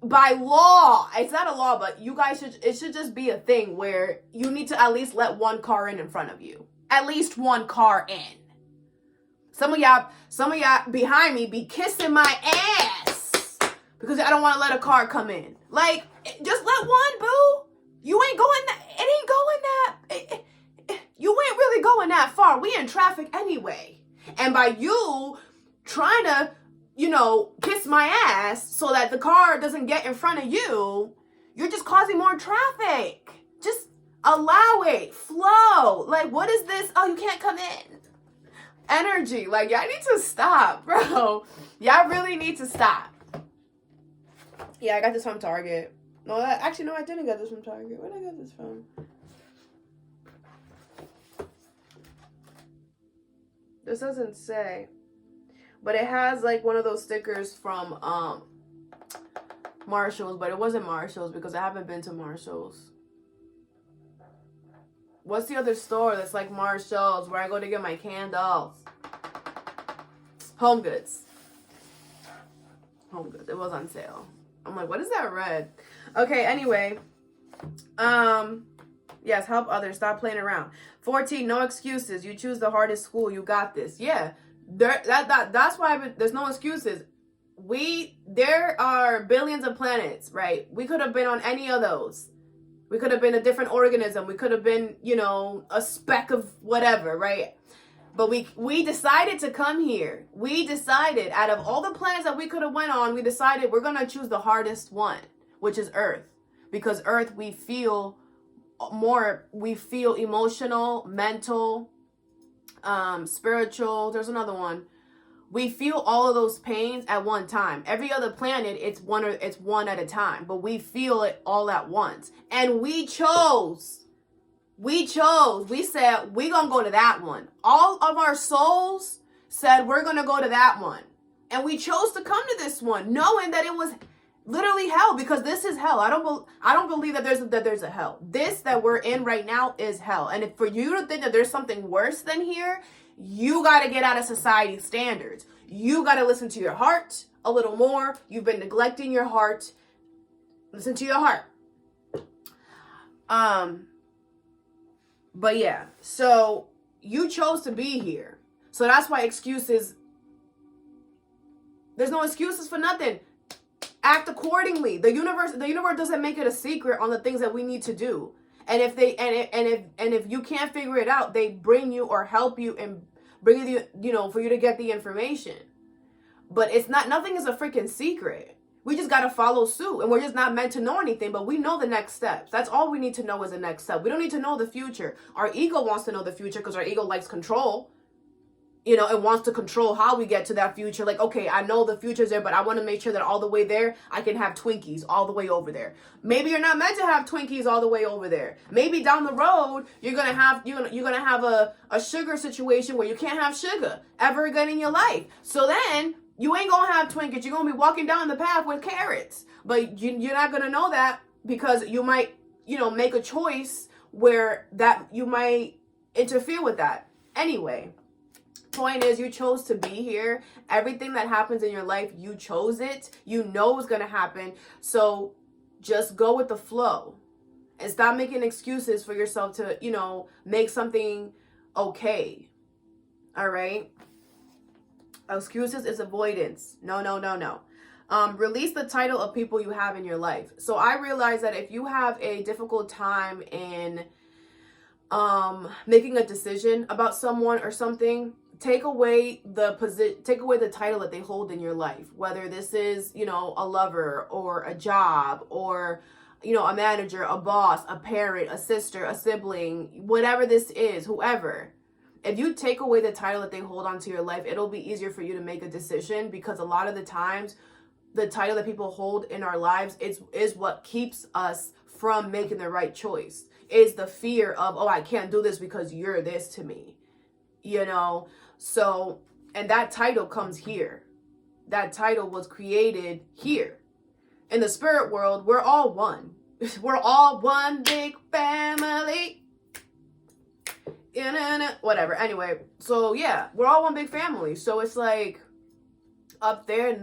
by law, it's not a law, but it should just be a thing where you need to at least let one car in front of you. At least one car in. Some of y'all behind me be kissing my ass because I don't want to let a car come in. Like, just let one, boo. You ain't going that, it ain't going that, you ain't really going that far. We in traffic anyway. And by you trying to kiss my ass so that the car doesn't get in front of you, you're just causing more traffic. Just allow it. Flow. Like, what is this? Oh, you can't come in. Energy. Like, y'all need to stop, bro. Y'all really need to stop. Yeah, I got this from Target. No, I didn't get this from Target. Where did I get this from? This doesn't say. But it has like one of those stickers from Marshall's, but it wasn't Marshall's because I haven't been to Marshall's. What's the other store that's like Marshall's where I go to get my candles? Home Goods. Home Goods. It was on sale. I'm like, what is that red? Okay, anyway. Yes, help others. Stop playing around. 14, no excuses. You choose the hardest school. You got this. Yeah. That's why there's no excuses. There are billions of planets, right? We could have been on any of those. We could have been a different organism. We could have been, a speck of whatever, right? But we decided to come here. We decided, out of all the planets that we could have went on, we decided we're going to choose the hardest one, which is Earth. Because Earth, we feel emotional, mental, spiritual. There's another one. We feel all of those pains at one time. Every other planet, it's one at a time, but we feel it all at once. And we chose. We said, we're going to go to that one. All of our souls said, we're going to go to that one. And we chose to come to this one, knowing that it was literally hell, because this is hell. I don't believe that there's a hell. This that we're in right now is hell. And if for you to think that there's something worse than here, you got to get out of society's standards. You got to listen to your heart a little more. You've been neglecting your heart. Listen to your heart. But yeah, so you chose to be here. So that's why there's no excuses for nothing. Act accordingly. The universe doesn't make it a secret on the things that we need to do. And if you can't figure it out, they bring you or help you and bring you, for you to get the information. But nothing is a freaking secret. We just got to follow suit, and we're just not meant to know anything, but we know the next steps. That's all we need to know is the next step. We don't need to know the future. Our ego wants to know the future because our ego likes control. It wants to control how we get to that future. Like, okay, I know the future's there, but I want to make sure that all the way there, I can have Twinkies all the way over there. Maybe you're not meant to have Twinkies all the way over there. Maybe down the road, you're gonna have a sugar situation where you can't have sugar ever again in your life. So then you ain't gonna have Twinkies. You're gonna be walking down the path with carrots, but you're not gonna know that because you might, make a choice where that you might interfere with that. Anyway. Point is, you chose to be here. Everything that happens in your life, you chose it. You know it's going to happen. So just go with the flow and stop making excuses for yourself to, make something okay. All right. Excuses is avoidance. No. Release the title of people you have in your life. So I realize that if you have a difficult time in making a decision about someone or something, take away the title that they hold in your life, whether this is, a lover or a job or, a manager, a boss, a parent, a sister, a sibling, whatever this is, whoever. If you take away the title that they hold onto your life, it'll be easier for you to make a decision, because a lot of the times the title that people hold in our lives is what keeps us from making the right choice. Is the fear of, oh, I can't do this because you're this to me, So, and that title comes here. That title was created here. In the spirit world, we're all one. We're all one big family. Whatever. Anyway, so yeah, we're all one big family. So it's like up there,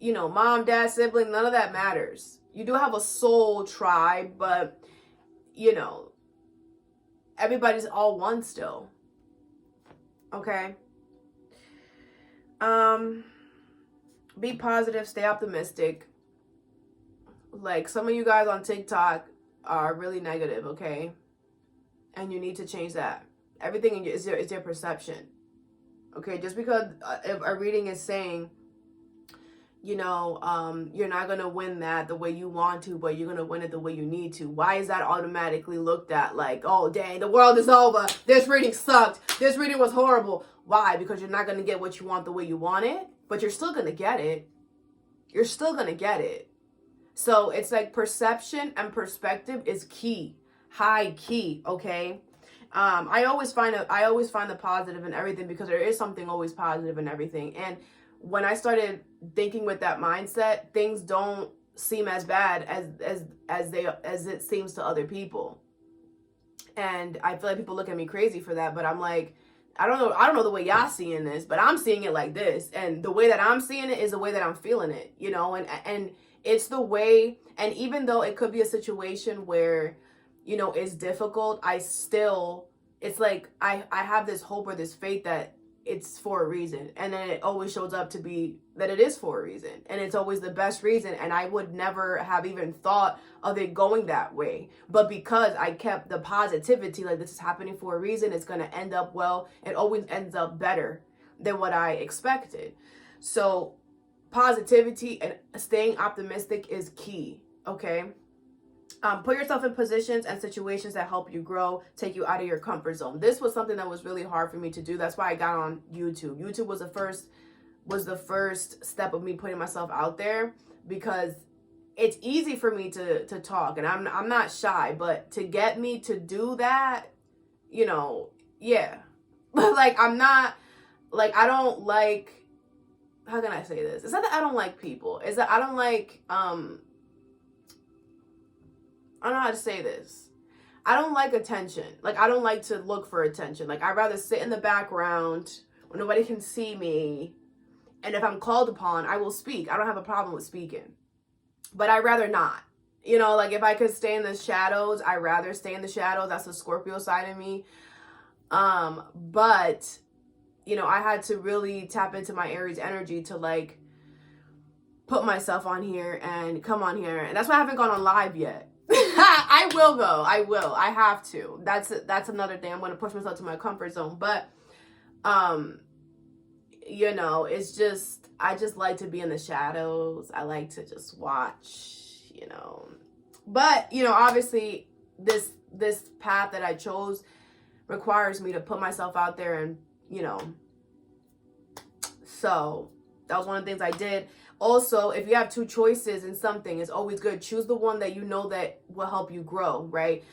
mom, dad, sibling, none of that matters. You do have a soul tribe, but, everybody's all one still. Okay. Be positive, stay optimistic. Like, some of you guys on TikTok are really negative, okay? And you need to change that. Everything is your perception. Okay, just because if a reading is saying, you're not going to win that the way you want to, but you're going to win it the way you need to. Why is that automatically looked at like, oh, dang, the world is over. This reading sucked. This reading was horrible. Why? Because you're not going to get what you want the way you want it, but you're still going to get it. You're still going to get it. So it's like perception and perspective is key. High key, okay? I always find the positive in everything, because there is something always positive in everything. And when I started thinking with that mindset, things don't seem as bad as it seems to other people. And I feel like people look at me crazy for that, but I'm like, I don't know the way y'all seeing this, but I'm seeing it like this. And the way that I'm seeing it is the way that I'm feeling it, you know, and it's the way, and even though it could be a situation where, you know, it's difficult, it's like I have this hope or this faith that it's for a reason. And then it always shows up to be that it is for a reason. And it's always the best reason. And I would never have even thought of it going that way. But because I kept the positivity, like this is happening for a reason, it's going to end up well. It always ends up better than what I expected. So positivity and staying optimistic is key. Okay. Put yourself in positions and situations that help you grow, take you out of your comfort zone. This was something that was really hard for me to do. That's why I got on YouTube. YouTube was the first step of me putting myself out there, because it's easy for me to talk, and I'm not shy, but to get me to do that, you know, yeah. Like I don't like, how can I say this? It's not that I don't like people. It's that I don't like, I don't know how to say this. I don't like attention. Like, I don't like to look for attention. Like, I'd rather sit in the background where nobody can see me. And if I'm called upon, I will speak. I don't have a problem with speaking. But I'd rather not. You know, like, if I could stay in the shadows, I'd rather stay in the shadows. That's the Scorpio side of me. But, you know, I had to really tap into my Aries energy to, like, put myself on here and come on here. And that's why I haven't gone on live yet. I will though. I have to. That's another thing. I'm going to push myself to my comfort zone. But, you know, it's just, I just like to be in the shadows. I like to just watch, you know. But, you know, obviously this path that I chose requires me to put myself out there and, you know. So that was one of the things I did. Also, if you have two choices in something, it's always good. Choose the one that you know that will help you grow, right?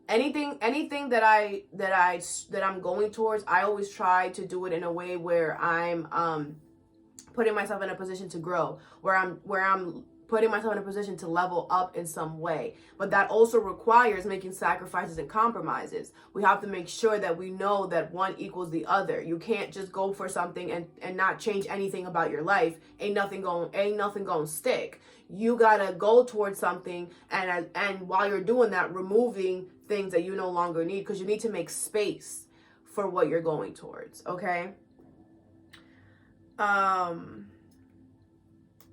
Anything that I'm going towards, I always try to do it in a way where I'm putting myself in a position to grow, where I'm putting myself in a position to level up in some way. But that also requires making sacrifices and compromises. We have to make sure that we know that one equals the other. You can't just go for something and not change anything about your life. Ain't nothing gonna stick. You gotta go towards something, and while you're doing that, removing things that you no longer need, because you need to make space for what you're going towards. Okay.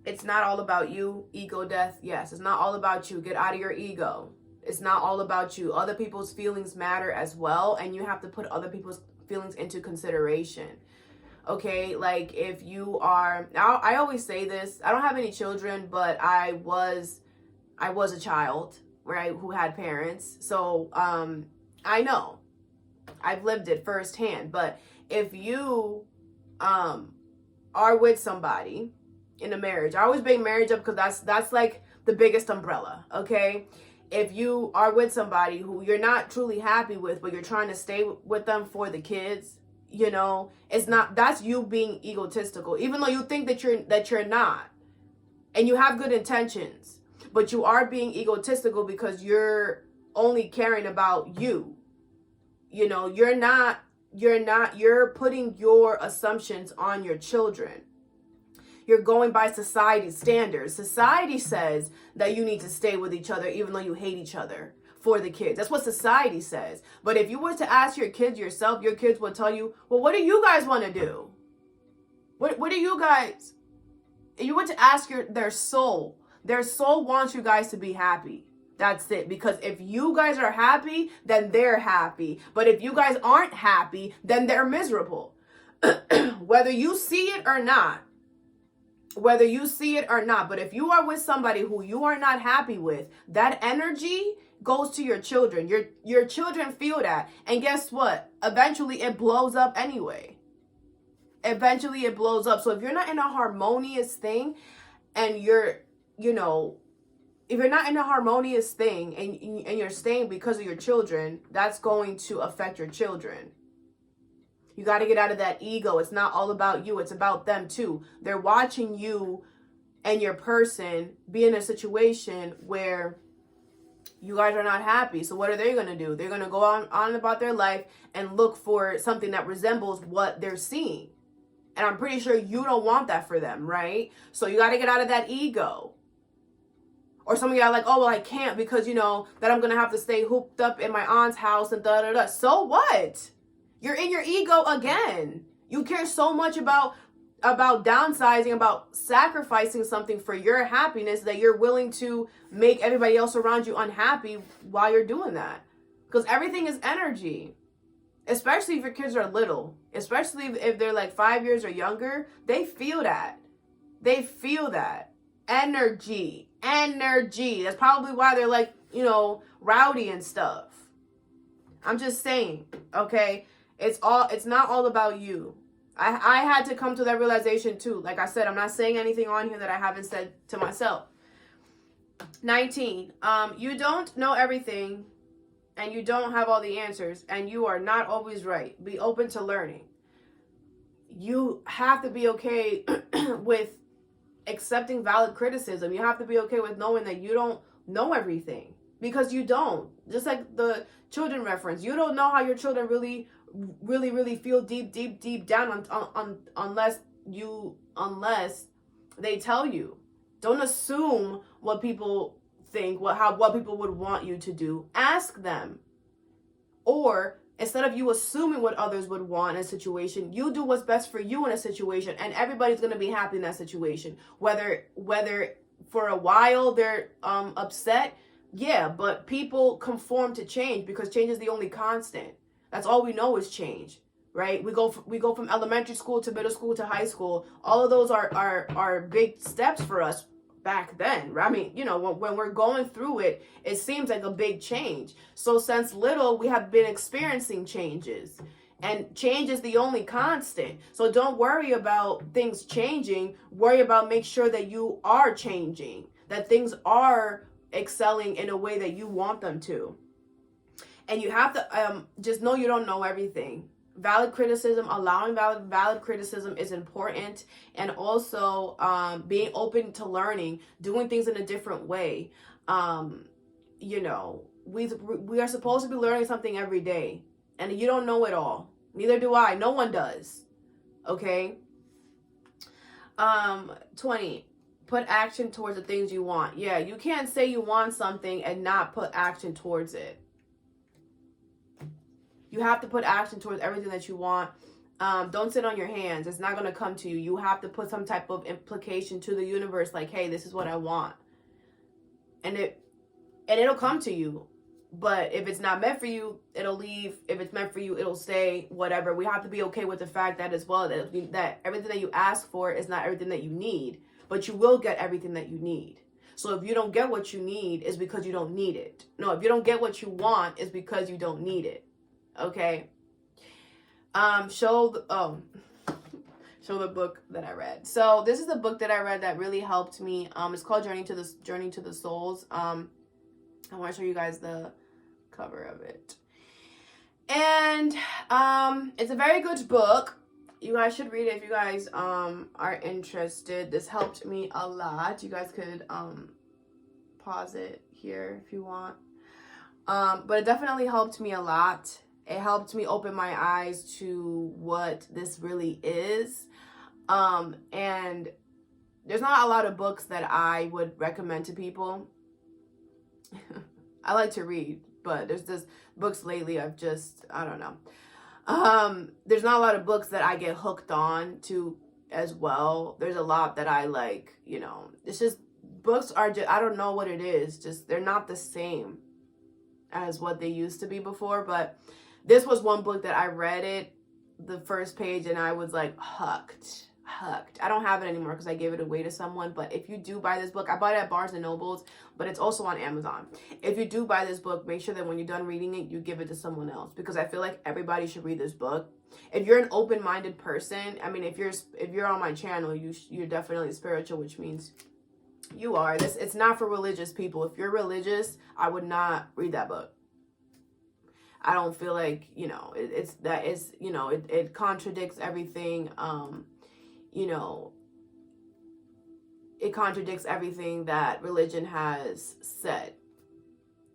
It's not all about you. Ego death. Yes, it's not all about you. Get out of your ego. It's not all about you. Other people's feelings matter as well, and you have to put other people's feelings into consideration. Okay, like if you are, I always say this, I don't have any children, but I was a child, right, who had parents. So I know. I've lived it firsthand. But if you are with somebody in a marriage, I always bring marriage up because that's like the biggest umbrella. Okay, if you are with somebody who you're not truly happy with, but you're trying to stay with them for the kids, you know, that's you being egotistical, even though you think that you're not, and you have good intentions, but you are being egotistical because you're only caring about you. You know, you're putting your assumptions on your children. You're going by society's standards. Society says that you need to stay with each other even though you hate each other for the kids. That's what society says. But if you were to ask your kids yourself, your kids would tell you, well, what do you guys want to do? What do you guys? You were to ask their soul wants you guys to be happy. That's it. Because if you guys are happy, then they're happy. But if you guys aren't happy, then they're miserable. Whether you see it or not. But if you are with somebody who you are not happy with, that energy goes to your children. Your children feel that. And guess what? Eventually it blows up anyway. So if you're not in a harmonious thing, and if you're not in a harmonious thing and you're staying because of your children, that's going to affect your children. You got to get out of that ego. It's not all about you. It's about them too. They're watching you and your person be in a situation where You guys are not happy. So what are they going to do? They're going to go on about their life and look for something that resembles what they're seeing. And I'm pretty sure you don't want that for them, right? So you got to get out of that ego. Or some of y'all are like, oh, well, I can't because, you know, that I'm going to have to stay hooped up in my aunt's house and da-da-da. So what? You're in your ego again. You care so much about downsizing, about sacrificing something for your happiness that you're willing to make everybody else around you unhappy while you're doing that. Because everything is energy. Especially if your kids are little. Especially if they're like 5 years or younger. They feel that. They feel that. Energy. That's probably why they're like, you know, rowdy and stuff. I'm just saying, okay? It's not all about you. I had to come to that realization too. Like I said, I'm not saying anything on here that I haven't said to myself. 19. You don't know everything and you don't have all the answers and you are not always right. Be open to learning. You have to be okay with accepting valid criticism. You have to be okay with knowing that you don't know everything, because you don't. Just like the children reference, you don't know how your children really feel deep down unless they tell you. Don't assume what people think, what people would want you to do. Ask them. Or instead of you assuming what others would want in a situation, you do what's best for you in a situation, and everybody's going to be happy in that situation. Whether for a while they're upset, yeah, but people conform to change because change is the only constant. That's all we know is change, right? We go from elementary school to middle school to high school. All of those are big steps for us back then. I mean, you know, when we're going through it, it seems like a big change. So since little, we have been experiencing changes, and change is the only constant. So don't worry about things changing. Worry about make sure that you are changing, that things are excelling in a way that you want them to. And you have to just know you don't know everything. Valid criticism, allowing valid criticism is important. And also being open to learning, doing things in a different way. You know, we are supposed to be learning something every day. And you don't know it all. Neither do I. No one does. Okay? 20. Put action towards the things you want. Yeah, you can't say you want something and not put action towards it. You have to put action towards everything that you want. Don't sit on your hands. It's not going to come to you. You have to put some type of implication to the universe, like, hey, this is what I want. And it'll come to you. But if it's not meant for you, it'll leave. If it's meant for you, it'll stay, whatever. We have to be okay with the fact that as well, that everything that you ask for is not everything that you need. But you will get everything that you need. So if you don't get what you need, it's because you don't need it. No, if you don't get what you want, it's because you don't need it. Okay. Show the book that I read. So this is the book that I read that really helped me. It's called Journey to the Souls. I want to show you guys the cover of it. And it's a very good book. You guys should read it if you guys are interested. This helped me a lot. You guys could pause it here if you want. But it definitely helped me a lot. It helped me open my eyes to what this really is. And there's not a lot of books that I would recommend to people. I like to read, but there's just books lately I don't know. There's not a lot of books that I get hooked on to as well. There's a lot that I like, you know, it's just books are just, I don't know what it is. Just, they're not the same as what they used to be before. But this was one book that I read it, the first page, and I was like hooked. I don't have it anymore because I gave it away to someone. But if you do buy this book, I bought it at Barnes and Nobles, but it's also on Amazon. If you do buy this book, make sure that when you're done reading it, you give it to someone else, because I feel like everybody should read this book. If you're an open-minded person, I mean, if you're on my channel, you're definitely spiritual, which means you are. It's not for religious people. If you're religious, I would not read that book. I don't feel like, you know, it contradicts everything. You know, it contradicts everything that religion has said.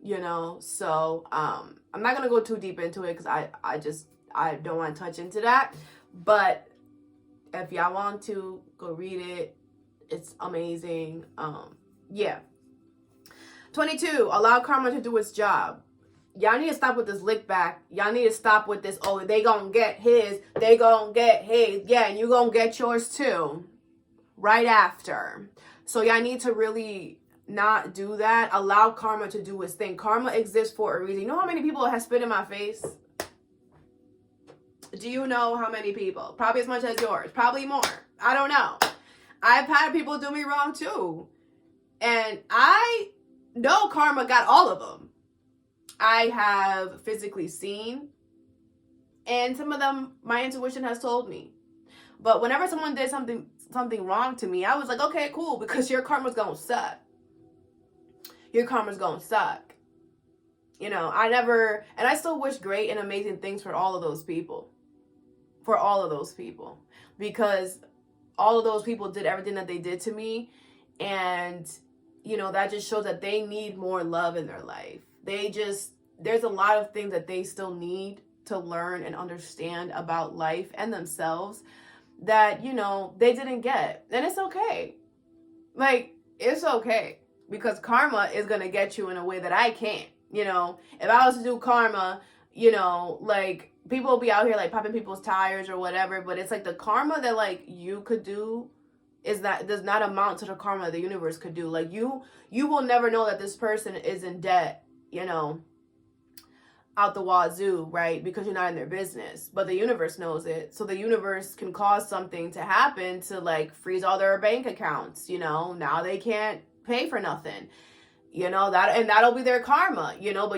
you know. So I'm not gonna go too deep into it because I don't want to touch into that. But if y'all want to go read it, it's amazing. Yeah. 22, allow karma to do its job. Y'all need to stop with this lick back. Y'all need to stop with this, oh, they gonna get his, they gonna get his. Yeah, and you gonna get yours too. Right after. So y'all need to really not do that. Allow karma to do its thing. Karma exists for a reason. You know how many people have spit in my face? Do you know how many people? Probably as much as yours. Probably more. I don't know. I've had people do me wrong too. And I know karma got all of them. I have physically seen. And some of them, my intuition has told me. But whenever someone did something wrong to me, I was like, okay, cool. Because your karma's going to suck. Your karma's going to suck. You know, and I still wish great and amazing things for all of those people. For all of those people. Because all of those people did everything that they did to me. And, you know, that just shows that they need more love in their life. There's a lot of things that they still need to learn and understand about life and themselves that, you know, they didn't get. And it's okay. Like, it's okay. Because karma is going to get you in a way that I can't. You know, if I was to do karma, you know, like, people will be out here like popping people's tires or whatever, but it's like the karma that like you could do does not amount to the karma the universe could do. Like you will never know that this person is in debt, you know, out the wazoo, right? Because you're not in their business, but the universe knows it. So the universe can cause something to happen to like freeze all their bank accounts, you know, now they can't pay for nothing, you know, that'll be their karma, you know,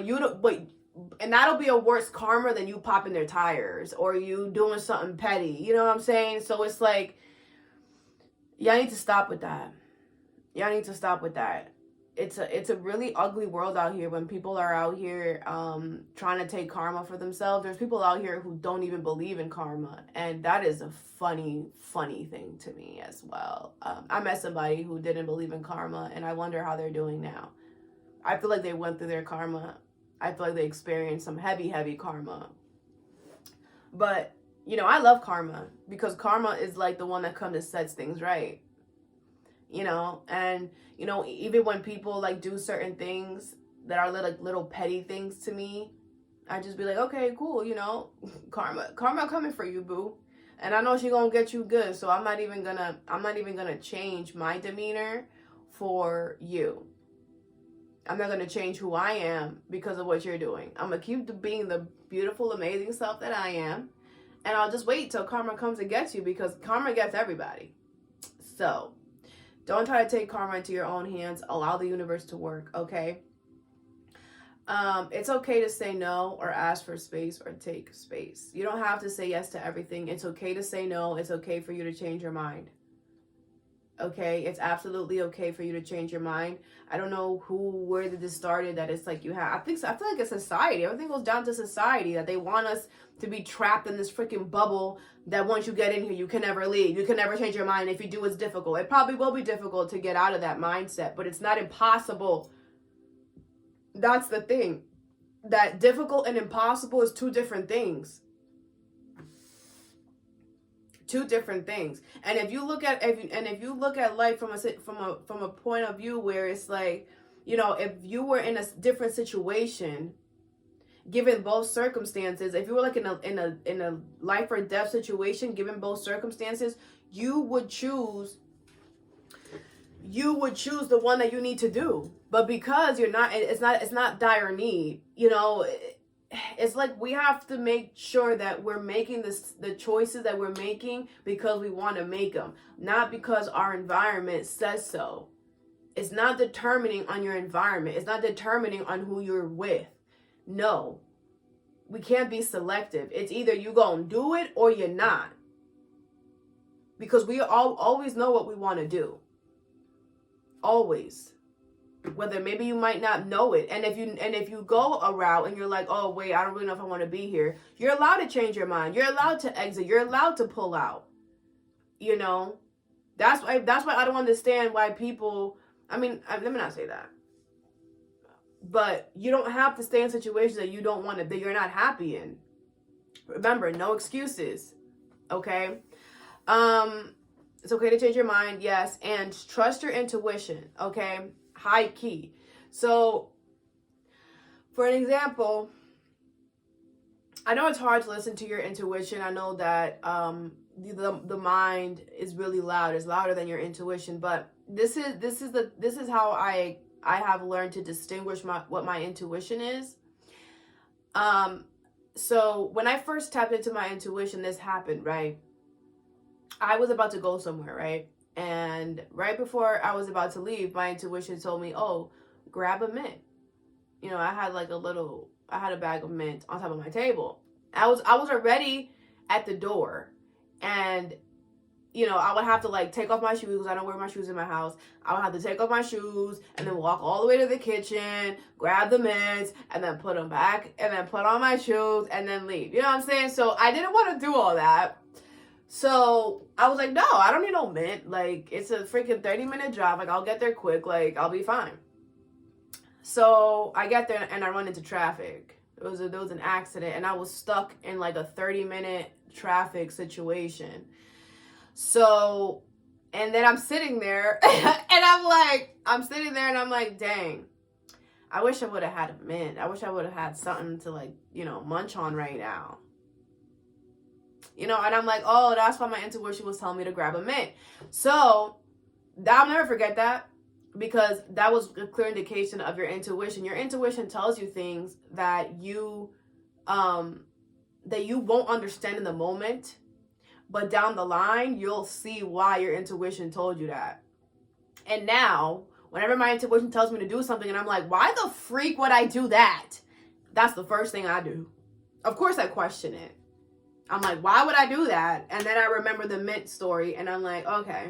and that'll be a worse karma than you popping their tires or you doing something petty. You know what I'm saying? So it's like, y'all need to stop with that. Y'all need to stop with that. It's a really ugly world out here when people are out here trying to take karma for themselves. There's people out here who don't even believe in karma. And that is a funny thing to me as well. I met somebody who didn't believe in karma and I wonder how they're doing now. I feel like they went through their karma. I feel like they experienced some heavy karma. But, you know, I love karma because karma is like the one that comes and sets things right. You know, and, you know, even when people like do certain things that are like little petty things to me, I just be like, okay, cool, you know, karma coming for you, boo. And I know she gonna get you good. So I'm not even gonna change my demeanor for you. I'm not going to change who I am because of what you're doing. I'm going to keep being the beautiful, amazing self that I am. And I'll just wait till karma comes and gets you because karma gets everybody. So don't try to take karma into your own hands. Allow the universe to work, okay? It's okay to say no or ask for space or take space. You don't have to say yes to everything. It's okay to say no. It's okay for you to change your mind. Okay, it's absolutely okay for you to change your mind. I don't know where did this started that it's like you have. I feel like it's society. Everything goes down to society that they want us to be trapped in this freaking bubble that once you get in here, you can never leave. You can never change your mind. If you do, it's difficult. It probably will be difficult to get out of that mindset, but it's not impossible. That's the thing. That difficult and impossible is two different things. Two different things. And if you look at life from a point of view where it's like, you know, if you were in a different situation, given both circumstances, if you were like in a life or death situation, given both circumstances, you would choose the one that you need to do. But because it's not dire need, you know, it's like we have to make sure that we're making the choices that we're making because we want to make them, not because our environment says so. It's not determining on your environment. It's not determining on who you're with. No, we can't be selective. It's either you gonna do it or you're not, because we always know what we want to do. Always. Whether maybe you might not know it. And if you go a route and you're like, oh wait, I don't really know if I want to be here, you're allowed to change your mind. You're allowed to exit. You're allowed to pull out. You know? That's why I don't understand why people, I mean, let me not say that. But you don't have to stay in situations that you don't want to, that you're not happy in. Remember, no excuses. Okay? It's okay to change your mind, yes, and trust your intuition, okay? High key. So, for an example, I know it's hard to listen to your intuition. I know that the mind is really loud. It's louder than your intuition, but this is how I have learned to distinguish what my intuition is. So when I first tapped into my intuition, this happened, right? I was about to go somewhere, right? And right before I was about to leave, my intuition told me, "Oh, grab a mint." You know, I had a bag of mint on top of my table. I was already at the door, and you know, I would have to like take off my shoes because I don't wear my shoes in my house. I would have to take off my shoes and then walk all the way to the kitchen, grab the mints, and then put them back, and then put on my shoes, and then leave. You know what I'm saying? So I didn't want to do all that. So I was like, no, I don't need no mint. Like, it's a freaking 30-minute drive. Like, I'll get there quick. Like, I'll be fine. So I get there and I run into traffic. There was an accident, and I was stuck in like a 30-minute traffic situation. So, and then I'm sitting there and I'm sitting there and I'm like, dang, I wish I would have had a mint. I wish I would have had something to like, you know, munch on right now. You know, and I'm like, oh, that's why my intuition was telling me to grab a mint. So I'll never forget that, because that was a clear indication of your intuition. Your intuition tells you things that you won't understand in the moment. But down the line, you'll see why your intuition told you that. And now, whenever my intuition tells me to do something and I'm like, why the freak would I do that? That's the first thing I do. Of course I question it. I'm like, why would I do that? And then I remember the mint story and I'm like, okay,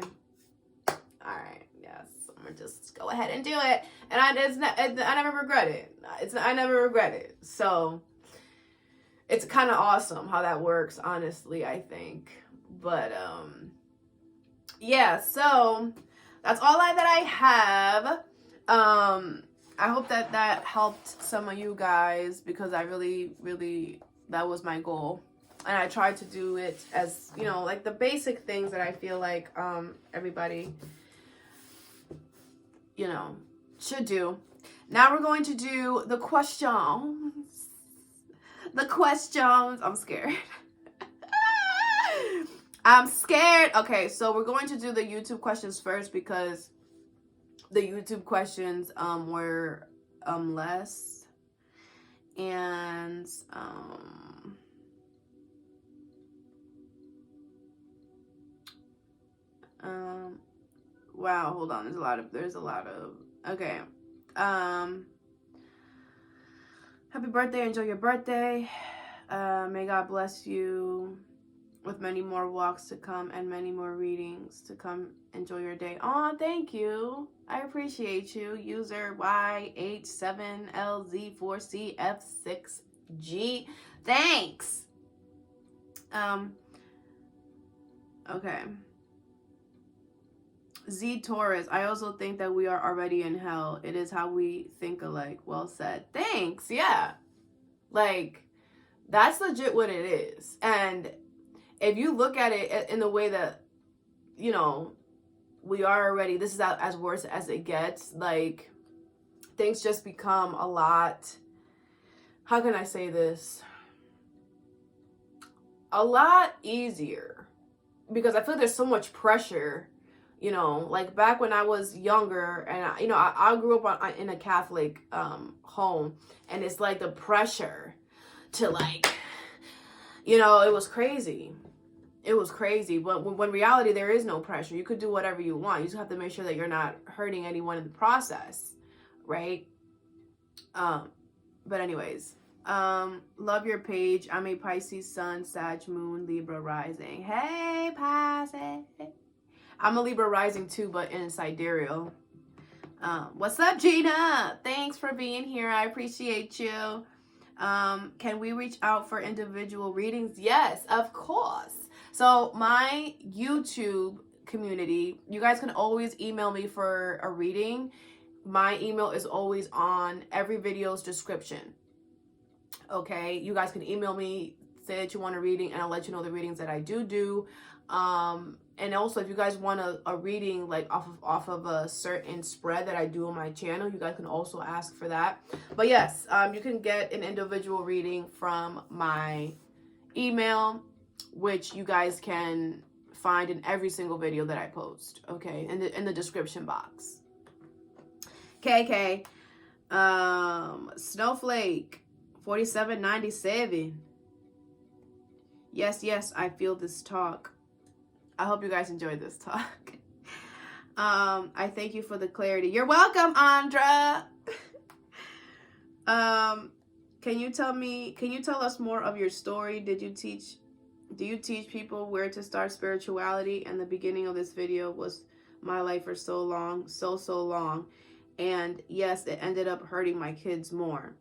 all right, yes, I'm gonna just go ahead and do it. And I never regret it. I never regret it. So it's kind of awesome how that works, honestly, I think. But yeah, so that's all that I have. I hope that helped some of you guys, because I really that was my goal, and I tried to do it as, you know, like the basic things that I feel like everybody, you know, should do. Now we're going to do the questions. I'm scared. I'm scared. Okay, so we're going to do the YouTube questions first, because the YouTube questions were less, and wow, hold on, there's a lot of okay. Happy birthday, enjoy your birthday. May God bless you with many more walks to come and many more readings to come. Enjoy your day. Oh, thank you. I appreciate you. User YH7LZ4CF6G. Thanks. Okay. Z Taurus, I also think that we are already in hell. It is how we think alike. Well said. Thanks. Yeah. Like, that's legit what it is. And if you look at it in the way that, you know, we are already, this is as worse as it gets, like, things just become a lot, how can I say this? A lot easier. Because I feel there's so much pressure, you know, like back when I was younger, and I grew up in a Catholic home, and it's like the pressure to, like, you know, it was crazy. It was crazy. But when reality, there is no pressure. You could do whatever you want. You just have to make sure that you're not hurting anyone in the process, right? But anyways, love your page. I'm a Pisces sun, Sag moon, Libra rising. Hey, Pisces. I'm a Libra rising too, but in sidereal. What's up, Gina? Thanks for being here. I appreciate you. Can we reach out for individual readings? Yes, of course. So my YouTube community, you guys can always email me for a reading. my email is always on every video's description. Okay, you guys can email me, say that you want a reading, and I'll let you know the readings that I do. And also, if you guys want a reading like off of a certain spread that I do on my channel, you guys can also ask for that. But yes, you can get an individual reading from my email, which you guys can find in every single video that I post. Okay, in the description box. KK, Snowflake 4797. Yes, I feel this talk. I hope you guys enjoyed this talk. I thank you for the clarity. You're welcome, Andra. Can you tell us more of your story? Do you teach people where to start spirituality? And the beginning of this video was my life for so long. And yes, it ended up hurting my kids more.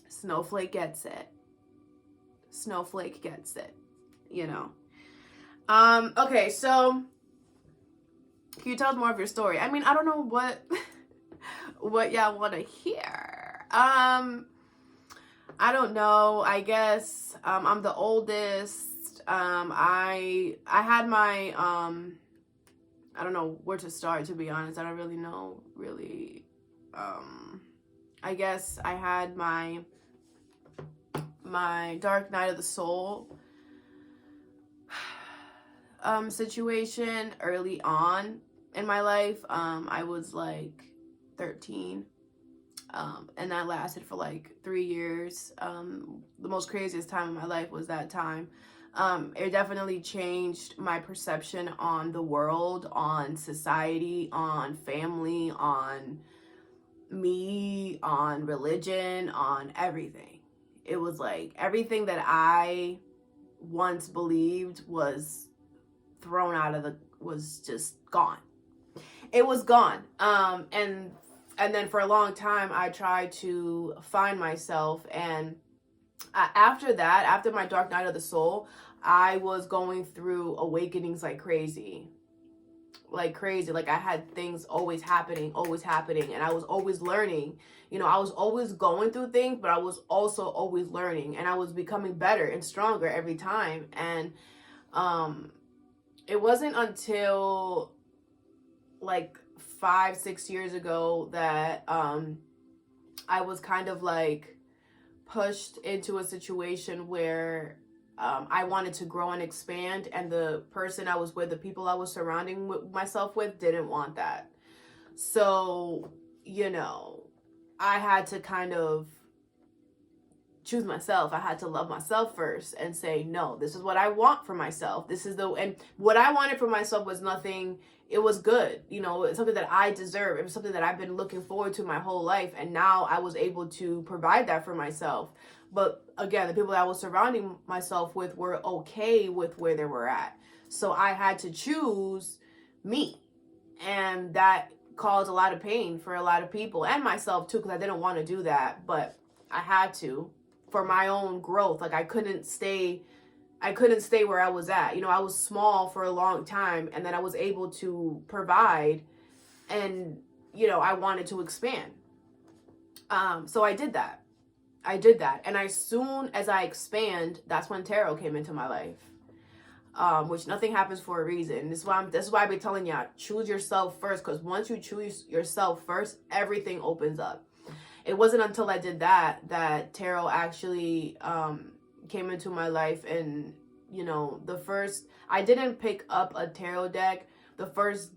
Snowflake gets it. Snowflake gets it, you know. Okay, so can you tell us more of your story? I mean, I don't know what y'all want to hear. I don't know. I guess I'm the oldest. I had my I don't know where to start, to be honest. I don't really know I guess I had my dark night of the soul situation early on in my life. I was like 13, and that lasted for like 3 years. The most craziest time of my life was that time. It definitely changed my perception on the world, on society, on family, on me, on religion, on everything. It was like everything that I once believed was thrown out of was just gone. It was gone. And then for a long time I tried to find myself, and after that, after my dark night of the soul, I was going through awakenings like crazy. Like I had things always happening, and I was always learning. You know, I was always going through things, but I was also always learning, and I was becoming better and stronger every time. And it wasn't until like 5-6 years ago that I was kind of like pushed into a situation where I wanted to grow and expand, and the person I was with, the people I was surrounding myself with, didn't want that. So, you know, I had to kind of choose myself. I had to love myself first and say, no, this is what I want for myself. And what I wanted for myself was nothing. It was good. You know, it's something that I deserve. It was something that I've been looking forward to my whole life. And now I was able to provide that for myself. But again, the people that I was surrounding myself with were okay with where they were at. So I had to choose me. And that caused a lot of pain for a lot of people, and myself too, because I didn't want to do that. But I had to, for my own growth. Like I couldn't stay where I was at. You know, I was small for a long time, and then I was able to provide, and, you know, I wanted to expand. So I did that. And as soon as I expand, that's when tarot came into my life. Which nothing happens for a reason. This is why I be telling y'all, choose yourself first, because once you choose yourself first, everything opens up. It wasn't until I did that tarot actually came into my life. And, you know, I didn't pick up a tarot deck. The first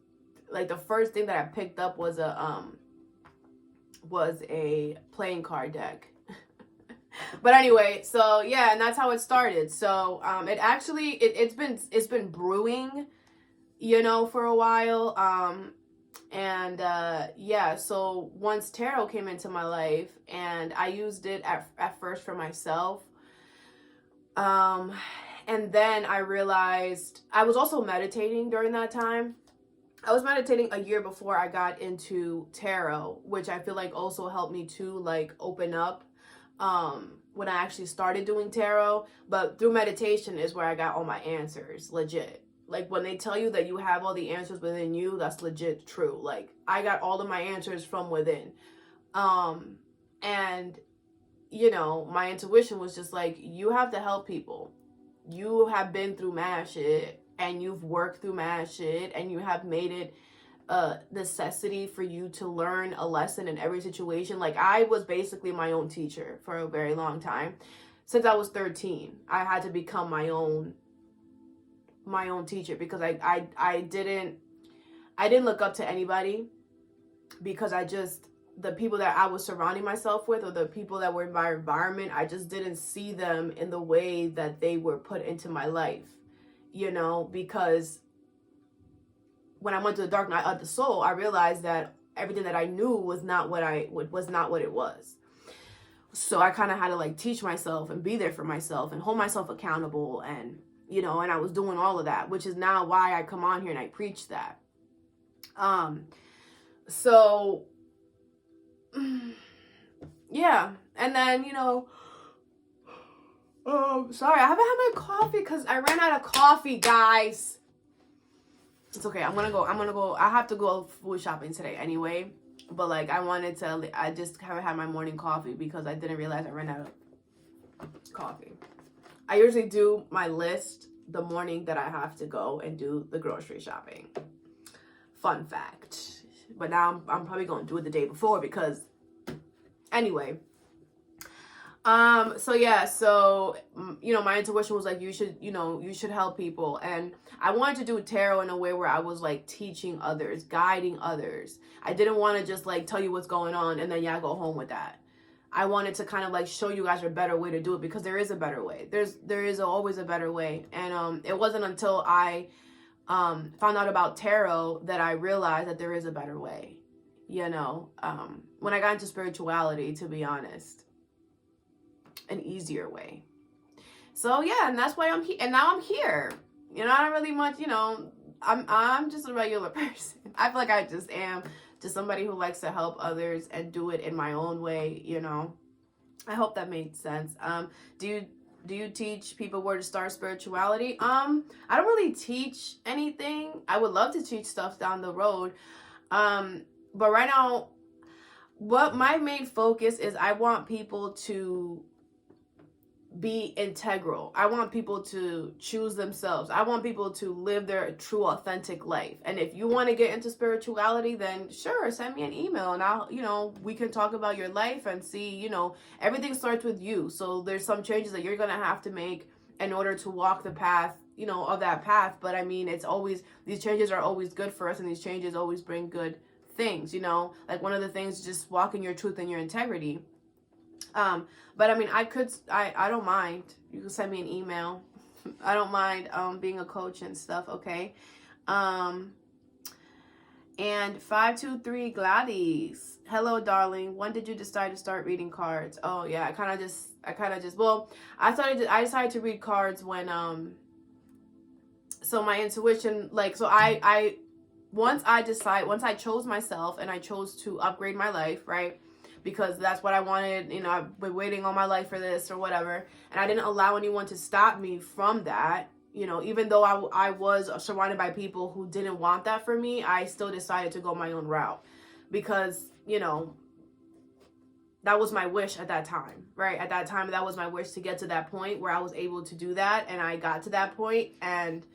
thing that I picked up was a playing card deck. But anyway, so yeah, and that's how it started. So it's been brewing, you know, for a while. Yeah, so once tarot came into my life, and I used it at first for myself, and then I realized I was also meditating during that time. I was meditating a year before I got into tarot, which I feel like also helped me to like open up when I actually started doing tarot. But through meditation is where I got all my answers, legit. Like, when they tell you that you have all the answers within you, that's legit true. Like, I got all of my answers from within. And, you know, my intuition was just like, you have to help people. You have been through mad shit, and you've worked through mad shit, and you have made it a necessity for you to learn a lesson in every situation. Like, I was basically my own teacher for a very long time. Since I was 13, I had to become my own teacher, because I didn't look up to anybody, because the people that I was surrounding myself with, or the people that were in my environment, I just didn't see them in the way that they were put into my life, you know, because when I went to the dark night of the soul, I realized that everything that I knew was not what it was. So I kind of had to like teach myself and be there for myself and hold myself accountable, and, you know, and I was doing all of that, which is now why I come on here and I preach that. So yeah. And then, you know, sorry, I haven't had my coffee because I ran out of coffee, guys. It's okay. I'm gonna go. I have to go food shopping today anyway. But like, I just haven't had my morning coffee because I didn't realize I ran out of coffee. I usually do my list the morning that I have to go and do the grocery shopping. Fun fact. But now I'm probably going to do it the day before, because anyway. So yeah, so, you know, my intuition was like, you should help people. And I wanted to do tarot in a way where I was like teaching others, guiding others. I didn't want to just like tell you what's going on and then y'all go home with that. I wanted to kind of like show you guys a better way to do it, because there is a better way. There is always a better way. And it wasn't until I found out about tarot that I realized that there is a better way. You know, when I got into spirituality, to be honest, an easier way. So yeah, and that's why I'm here. And now I'm here. You know, I don't really much, you know, I'm just a regular person. I feel like I just am just somebody who likes to help others and do it in my own way, you know. I hope that made sense. Do you teach people where to start spirituality? I don't really teach anything. I would love to teach stuff down the road. But right now, what my main focus is, I want people to be integral. I want people to choose themselves. I want people to live their true, authentic life. And if you want to get into spirituality, then sure, send me an email and I'll, you know, we can talk about your life and see, you know, everything starts with you. So there's some changes that you're going to have to make in order to walk the path, you know, of that path. But I mean, it's always, these changes are always good for us, and these changes always bring good things, you know, like one of the things, just walking your truth and your integrity. But I mean, I don't mind. You can send me an email. I don't mind, being a coach and stuff. Okay. And 523 Gladys. Hello, darling. When did you decide to start reading cards? Oh yeah. I kind of just, well, I decided to read cards when, so my intuition, like, so once I chose myself and I chose to upgrade my life, right? Because that's what I wanted. You know, I've been waiting all my life for this or whatever. And I didn't allow anyone to stop me from that. You know, even though I was surrounded by people who didn't want that for me, I still decided to go my own route. Because, you know, that was my wish at that time, right? At that time, that was my wish, to get to that point where I was able to do that. And I got to that point, and,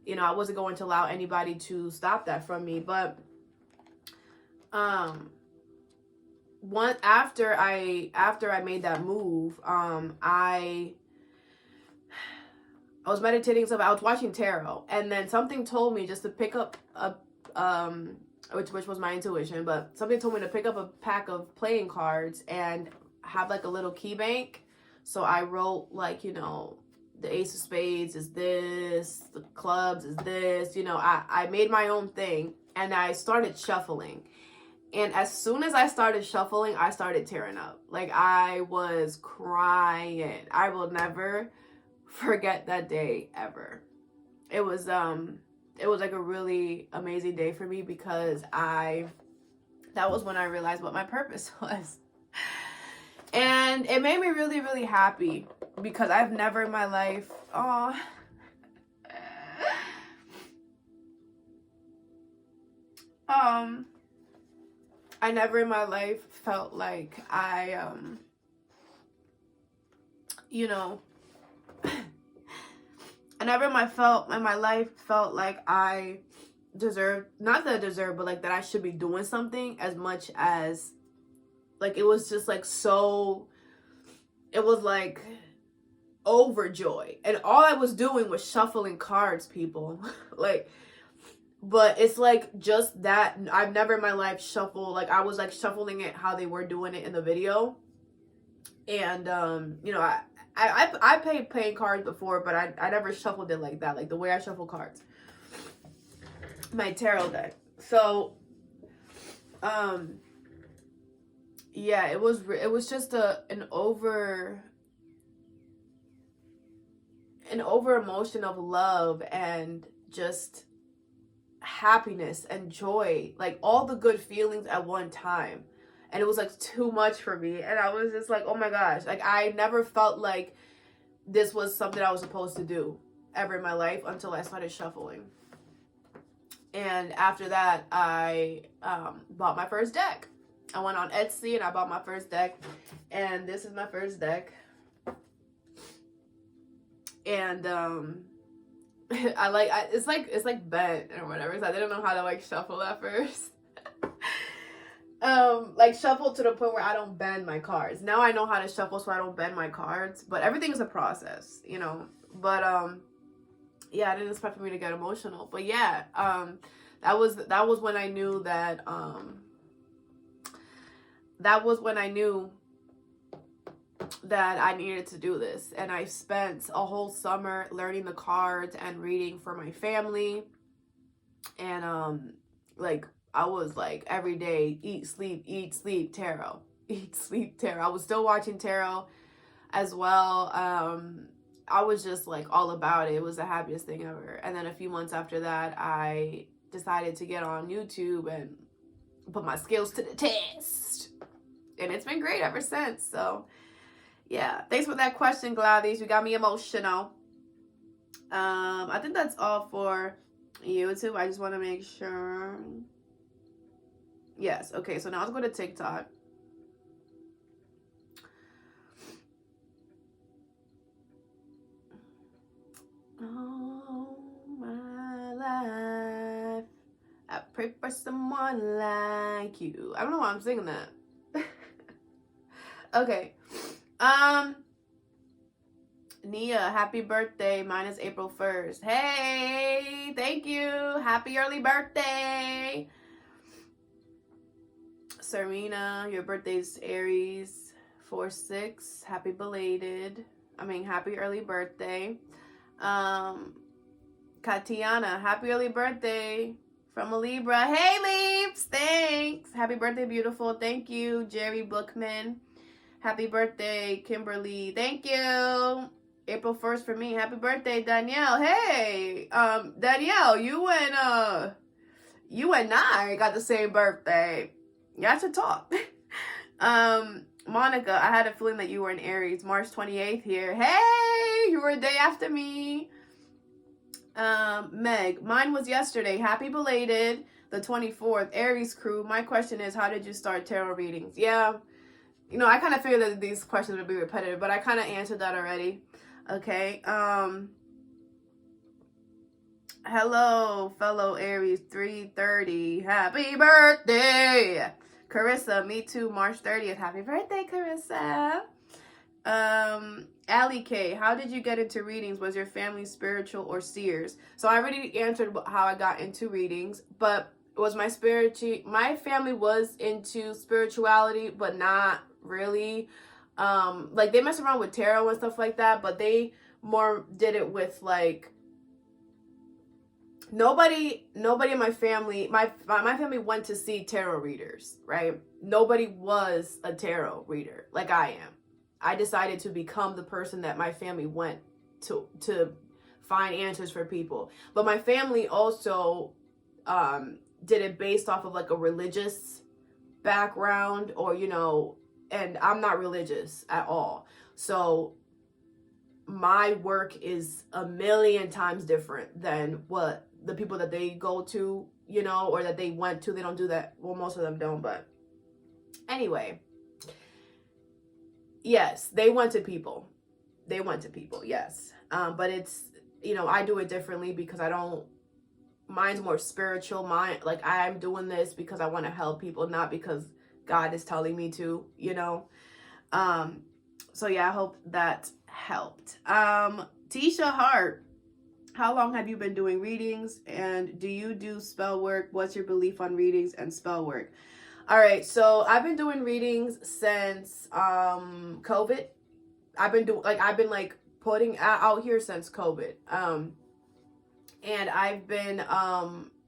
you know, I wasn't going to allow anybody to stop that from me. But, after I made that move, I was meditating, so I was watching tarot, and then something told me just to pick up which was my intuition, but something told me to pick up a pack of playing cards and have like a little key bank. So I wrote, like, you know, the ace of spades is this, the clubs is this, you know, I made my own thing, and I started shuffling. And as soon as I started shuffling, I started tearing up. Like, I was crying. I will never forget that day ever. It was like a really amazing day for me, because that was when I realized what my purpose was. And it made me really, really happy, because I've never in my life, I never in my life felt like you know, I never in my life felt like I deserved, not that I deserve, but like that I should be doing something as much as, like, it was just like so, it was like overjoy. And all I was doing was shuffling cards, people. Like, but it's like just that I've never in my life shuffled, like I was like shuffling it how they were doing it in the video. And you know, I paid playing cards before, but I never shuffled it like that, like the way I shuffle cards. My tarot deck. So yeah, it was just an over emotion of love and just happiness and joy, like all the good feelings at one time. And it was like too much for me, and I was just like, oh my gosh, like I never felt like this was something I was supposed to do ever in my life until I started shuffling. And after that, I bought my first deck. I went on Etsy and I bought my first deck, and this is my first deck. And it's like bent or whatever, so I didn't know how to like shuffle at first. Like shuffle to the point where I don't bend my cards. Now I know how to shuffle so I don't bend my cards, but everything's a process, you know. But yeah, I didn't expect for me to get emotional, but yeah, that was when I knew that I needed to do this. And I spent a whole summer learning the cards and reading for my family. And like I was like every day, eat, sleep, tarot. Eat, sleep, tarot. I was still watching tarot as well. I was just like all about it. It was the happiest thing ever. And then a few months after that, I decided to get on YouTube and put my skills to the test. And it's been great ever since. So yeah, thanks for that question, Gladys. You got me emotional. I think that's all for YouTube. I just want to make sure. Yes, okay, so now let's go to TikTok. Oh, my life, I pray for someone like you. I don't know why I'm singing that. Okay. Nia, happy birthday. Mine is April 1st. Hey, thank you. Happy early birthday. Serena, your birthday's Aries 4/6. Happy belated. Happy early birthday. Katiana, happy early birthday from a Libra. Hey, Leaps, thanks. Happy birthday, beautiful. Thank you. Jerry Bookman. Happy birthday, Kimberly. Thank you. April 1st for me. Happy birthday, Danielle. Hey, Danielle, you and I got the same birthday. Y'all should talk. Monica, I had a feeling that you were in Aries. March 28th here. Hey, you were a day after me. Meg, mine was yesterday. Happy belated, the 24th. Aries crew. My question is, how did you start tarot readings? Yeah, you know, I kind of figured that these questions would be repetitive, but I kind of answered that already. Okay. Hello, fellow Aries 330. Happy birthday. Carissa, me too, March 30th. Happy birthday, Carissa. Allie K, how did you get into readings? Was your family spiritual or seers? So I already answered how I got into readings, but it was my family was into spirituality, but not really. Like they mess around with tarot and stuff like that, but they more did it with like nobody in my family, my family went to see tarot readers, right? Nobody was a tarot reader like I am. I decided to become the person that my family went to find answers for people. But my family also did it based off of like a religious background, or, you know, and I'm not religious at all. So my work is a million times different than what the people that they go to you know, or that they went to. They don't do that. Well, most of them don't, but anyway. Yes, they went to people. They went to people, yes. But it's, you know, I do it differently because I don't, mine's more spiritual. Mine, like, I'm doing this because I want to help people, not because God is telling me to, you know. So yeah, I hope that helped. Tisha Hart, how long have you been doing readings, and do you do spell work? What's your belief on readings and spell work? All right, so I've been doing readings since COVID. I've been putting out here since COVID. And I've been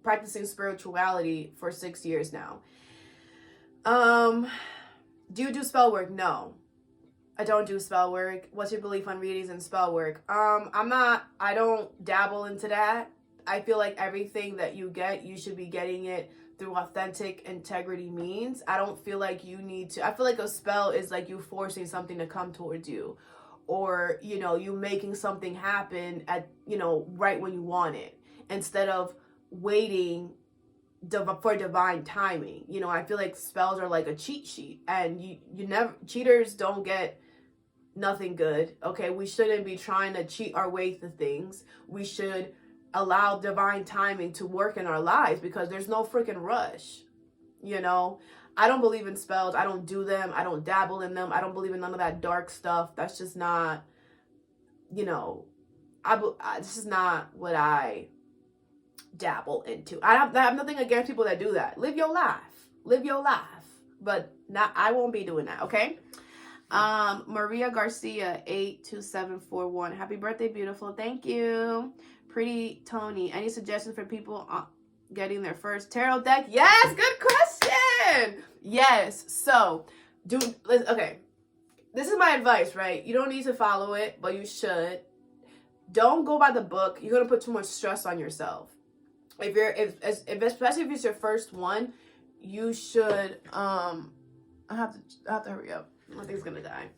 practicing spirituality for 6 years now. Do you do spell work? No. I don't do spell work. What's your belief on readings and spell work? I don't dabble into that. I feel like everything that you get, you should be getting it through authentic integrity means. I don't feel like you need to. I feel like a spell is like you forcing something to come towards you, or, you know, you making something happen at, you know, right when you want it, instead of waiting for divine timing. You know, I feel like spells are like a cheat sheet, and you never, cheaters don't get nothing good. Okay, we shouldn't be trying to cheat our way to things. We should allow divine timing to work in our lives, because there's no freaking rush. You know, I don't believe in spells. I don't do them. I don't dabble in them. I don't believe in none of that dark stuff. That's just not, you know, this is not what I dabble into. I have nothing against people that do that. Live your life. Live your life. But I won't be doing that, okay? Maria Garcia 82741. Happy birthday, beautiful. Thank you. Pretty Tony. Any suggestions for people getting their first tarot deck? Yes, good question. Yes. So, okay. This is my advice, right? You don't need to follow it, but you should. Don't go by the book. You're gonna put too much stress on yourself. Especially if it's your first one, you should. I have to hurry up. My thing's gonna die.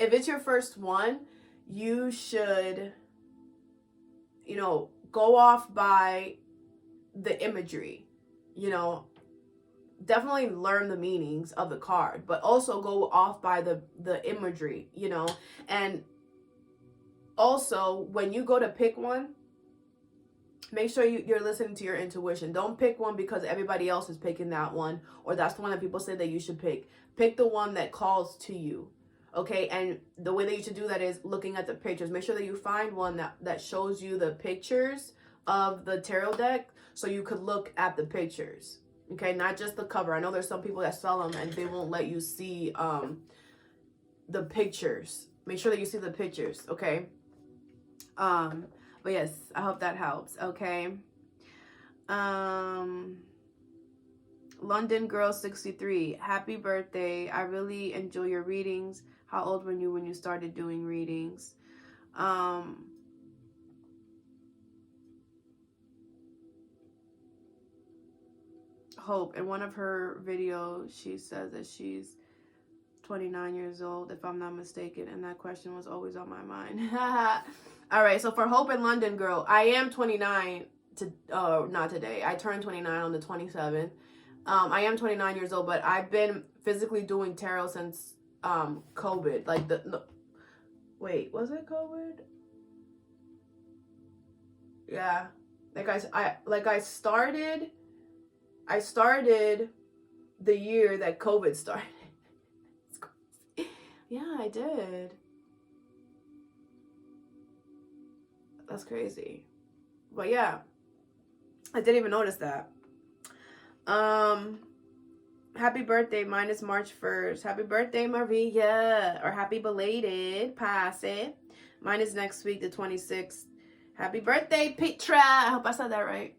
If it's your first one, you should, you know, go off by the imagery. You know, definitely learn the meanings of the card, but also go off by the imagery, you know. And also, when you go to pick one, make sure you're listening to your intuition. Don't pick one because everybody else is picking that one, or that's the one that people say that you should pick. Pick the one that calls to you, okay? And the way that you should do that is looking at the pictures. Make sure that you find one that shows you the pictures of the tarot deck, so you could look at the pictures, okay? Not just the cover. I know there's some people that sell them and they won't let you see the pictures. Make sure that you see the pictures, okay? But yes, I hope that helps, okay? London Girl 63, happy birthday. I really enjoy your readings. How old were you when you started doing readings? Hope, in one of her videos, she says that she's 29 years old, if I'm not mistaken, and that question was always on my mind. All right, so for Hope and London Girl, I am 29 not today. I turned 29 on the 27th. I am 29 years old, but I've been physically doing tarot since COVID. Like wait, was it COVID? Yeah. I started the year that COVID started. Yeah, I did. That's crazy. But yeah, I didn't even notice that. Happy birthday. Mine is March 1st. Happy birthday, Maria. Or happy belated. Pass it. Mine is next week, the 26th. Happy birthday, Petra. I hope I said that right.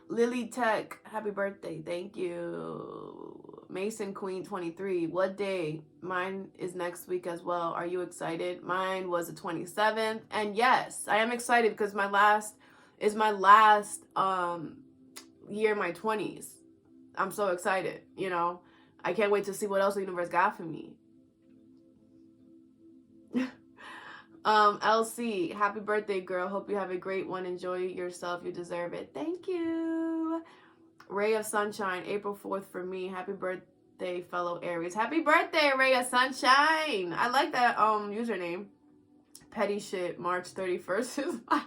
Lily Tech. Happy birthday. Thank you. Mason Queen 23. What day? Mine is next week as well. Are you excited? Mine was the 27th. And yes, I am excited because my last year in my 20s. I'm so excited, you know. I can't wait to see what else the universe got for me. LC, happy birthday, girl. Hope you have a great one. Enjoy yourself. You deserve it. Thank you. Ray of Sunshine, April 4th for me. Happy birthday, fellow Aries. Happy birthday, Ray of Sunshine. I like that username. Petty shit, March 31st is mine.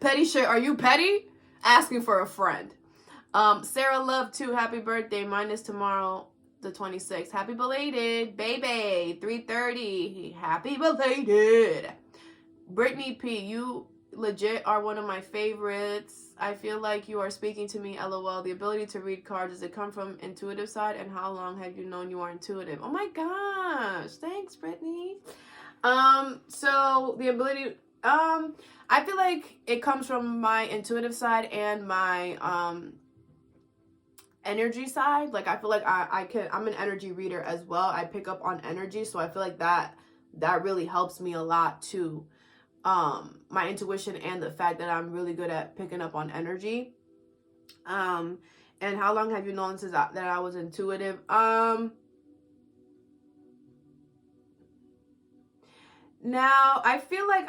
Petty shit, are you petty? Asking for a friend. Sarah Love 2, happy birthday. Mine is tomorrow, the 26th. Happy belated, baby. 3:30. Happy belated. Brittany P, you legit are one of my favorites. I feel like you are speaking to me, LOL. The ability to read cards, does it come from intuitive side? And how long have you known you are intuitive? Oh my gosh. Thanks, Brittany. So the ability, I feel like it comes from my intuitive side and my, energy side. Like, I feel like I'm an energy reader as well. I pick up on energy. So I feel like that really helps me a lot too. My intuition and the fact that I'm really good at picking up on energy. And how long have you known since that I was intuitive? Now I feel like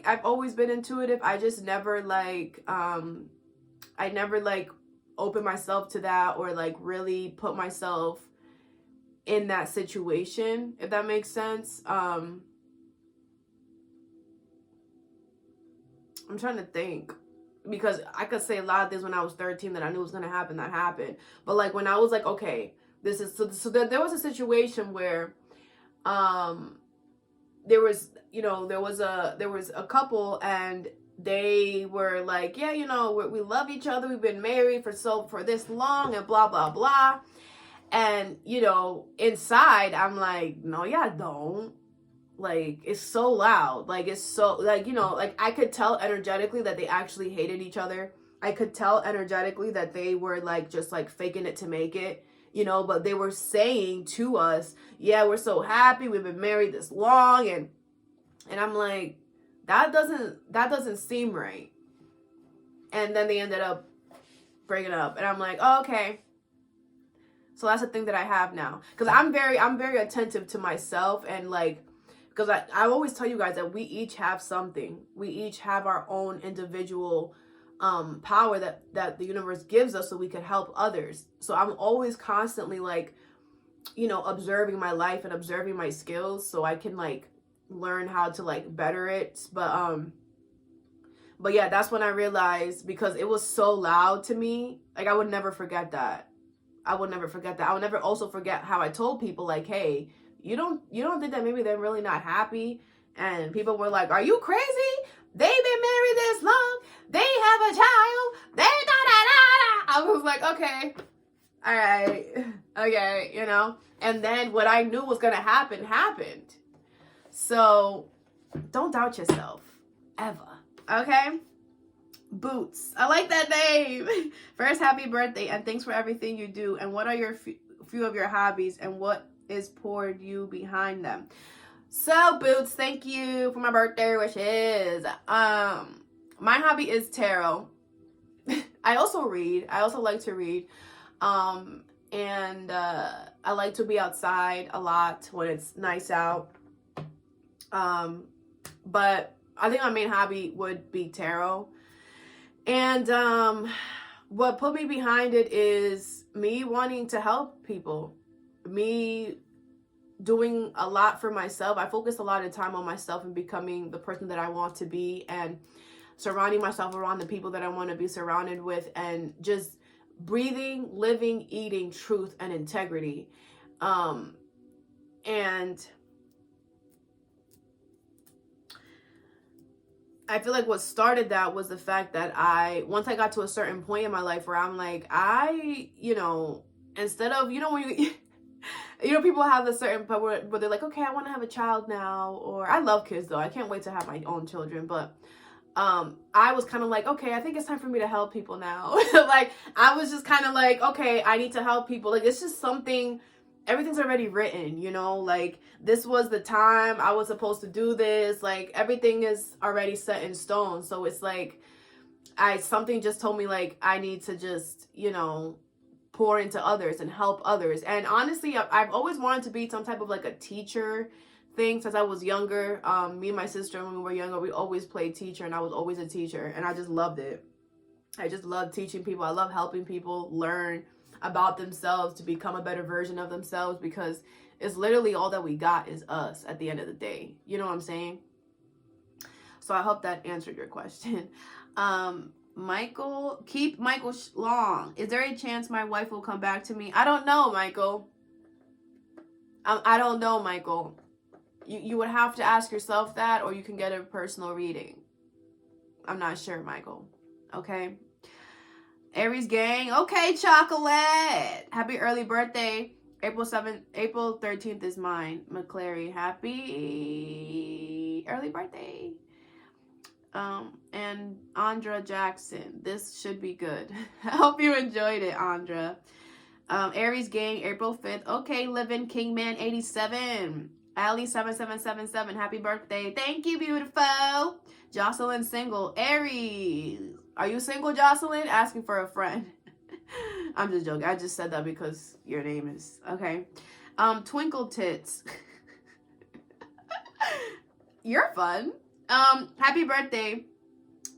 I've always been intuitive. I just never I never open myself to that or like really put myself in that situation, if that makes sense. I'm trying to think, because I could say a lot of things when I was 13 that I knew was going to happen, that happened. But like when I was like, okay, this is so there was a situation where there was a couple, and they were like, yeah, we love each other, we've been married for this long, and blah blah blah. And inside I'm like, no, yeah, don't. Like, it's so loud, like it's so like I could tell energetically that they actually hated each other. I could tell energetically that they were like just like faking it to make it, but they were saying to us, yeah, we're so happy, we've been married this long. And I'm like, that doesn't seem right. And then they ended up breaking up, and I'm like, oh, okay. So that's the thing that I have now, because I'm very attentive to myself, and like, because I always tell you guys that we each have something. We each have our own individual power that the universe gives us so we can help others. So I'm always constantly like, observing my life and observing my skills so I can like learn how to like better it. But yeah, that's when I realized, because it was so loud to me, like I would never forget that. I would never also forget how I told people like, hey, you don't think that maybe they're really not happy? And people were like, are you crazy? They've been married this long. They have a child. They da. I was like, okay, all right, okay, And then what I knew was gonna happen happened. So don't doubt yourself ever, okay? Boots, I like that name. First, happy birthday and thanks for everything you do. And what are your few of your hobbies, and what is poured you behind them? So Boots, thank you for my birthday wishes. My hobby is tarot. I also like to read. And I like to be outside a lot when it's nice out. But I think my main hobby would be tarot. And what put me behind it is me wanting to help people. Me doing a lot for myself. I focus a lot of time on myself and becoming the person that I want to be, and surrounding myself around the people that I want to be surrounded with, and just breathing, living, eating truth and integrity. And I feel like what started that was the fact that once I got to a certain point in my life where I'm like, instead of, when you, people have a certain point where they're like, okay, I want to have a child now, or I love kids though. I can't wait to have my own children. But I was kind of like, okay, I think it's time for me to help people now. Like, I was just kind of like, okay, I need to help people. Like, it's just something, everything's already written, like this was the time I was supposed to do this. Like, everything is already set in stone. So it's like, something just told me like, I need to just, pour into others and help others. And honestly, I've always wanted to be some type of like a teacher thing since I was younger. Me and my sister, when we were younger, we always played teacher, and I was always a teacher, and I just loved it. I just love teaching people. I love helping people learn about themselves to become a better version of themselves, because it's literally all that we got is us at the end of the day. You know what I'm saying? So I hope that answered your question. Michael, keep Michael long. Is there a chance my wife will come back to me? I don't know, Michael. I don't know, Michael. You would have to ask yourself that, or you can get a personal reading. I'm not sure, Michael. Okay. Aries gang. Okay, chocolate. Happy early birthday. April 13th is mine. McClary. Happy early birthday. And Andra Jackson. This should be good. I hope you enjoyed it, Andra. Aries gang, April 5th. Okay, living Kingman 87. Ali 7777. Happy birthday. Thank you, beautiful. Jocelyn single. Aries. Are you single, Jocelyn? Asking for a friend. I'm just joking. I just said that because your name is okay. Twinkle tits. You're fun. Happy birthday.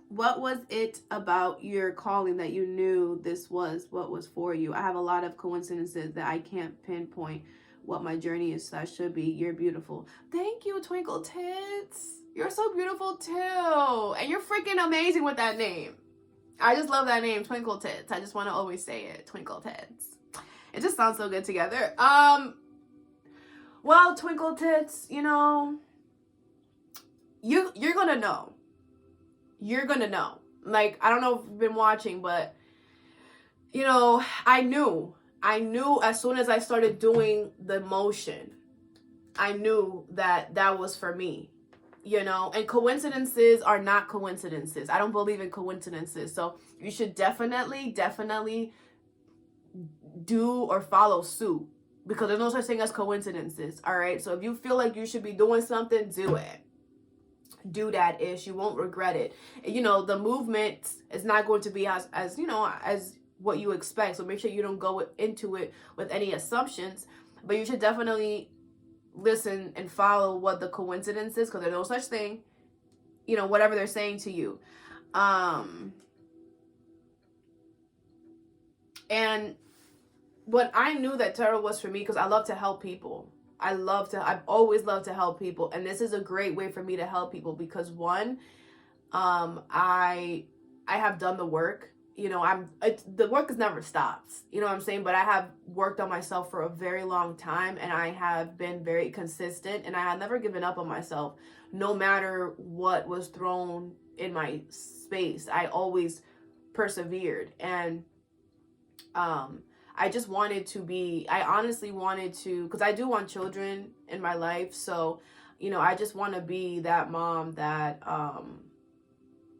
What was it about your calling that you knew this was what was for you? I have a lot of coincidences that I can't pinpoint what my journey is / should be. You're beautiful. Thank you, Twinkle Tits. You're so beautiful too. And you're freaking amazing with that name. I just love that name, Twinkle Tits. I just want to always say it, Twinkle Tits. It just sounds so good together. Well, Twinkle Tits, you know, you're gonna know. You're gonna know. Like, I don't know if you've been watching, but you know, I knew as soon as I started doing the motion, I knew that was for me. You know, and coincidences are not coincidences. I don't believe in coincidences. So you should definitely do or follow suit, because there's no such thing as coincidences. All right. So if you feel like you should be doing something, do it. Do that ish. You won't regret it. You know, the movement is not going to be as you know, as what you expect. So make sure you don't go into it with any assumptions, but you should definitely listen and follow what the coincidence is, because there's no such thing, you know, whatever they're saying to you. And what I knew that tarot was for me, because I love to help people. I've always loved to help people, and this is a great way for me to help people, because one, I have done the work. You know, the work has never stopped. You know what I'm saying? But I have worked on myself for a very long time, and I have been very consistent, and I have never given up on myself, no matter what was thrown in my space. I always persevered, and I just wanted to be, I honestly wanted to, because I do want children in my life. So, you know, I just want to be that mom that,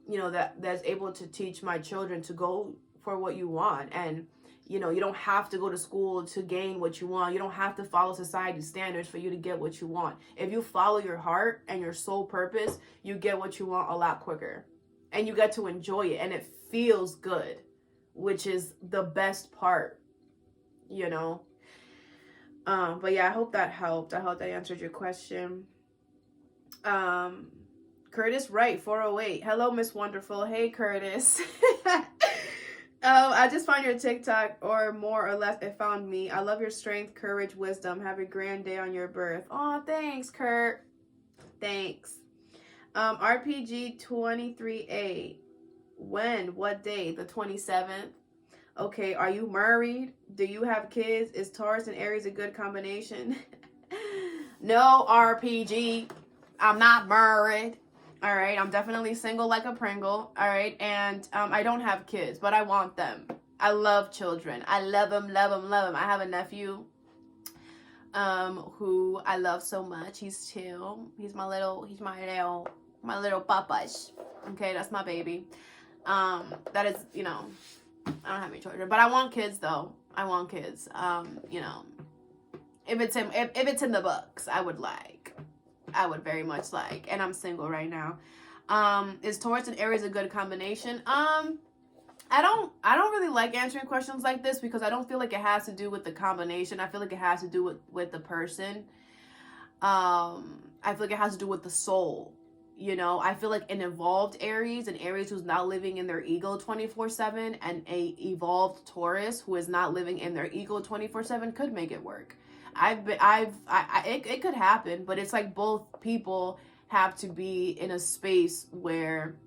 you know, that's able to teach my children to go for what you want. And, you know, you don't have to go to school to gain what you want. You don't have to follow society's standards for you to get what you want. If you follow your heart and your soul purpose, you get what you want a lot quicker. And you get to enjoy it. And it feels good, which is the best part, you know. But yeah, I hope that helped. I hope that answered your question. Curtis Wright, 408. Hello, Miss Wonderful. Hey, Curtis. I just found your TikTok, or more or less, it found me. I love your strength, courage, wisdom. Have a grand day on your birth. Oh, thanks, Kurt. Thanks. RPG 23A. When? What day? The 27th. Okay, are you married? Do you have kids? Is Taurus and Aries a good combination? No, RPG. I'm not married. All right, I'm definitely single like a Pringle. All right, and I don't have kids, but I want them. I love children. I love them, love them, love them. I have a nephew who I love so much. He's 2. He's my little papash. Okay, that's my baby. That is, you know, I don't have any children, but I want kids though. I want kids. You know, if it's in the books, I would very much like, and I'm single right now. Is Taurus and Aries a good combination? I don't really like answering questions like this, because I don't feel like it has to do with the combination. I feel like it has to do with the person. I feel like it has to do with the soul. You know, I feel like an evolved Aries, an Aries who's not living in their ego 24/7, and a evolved Taurus who is not living in their ego 24/7 could make it work. It could happen, but it's like both people have to be in a space where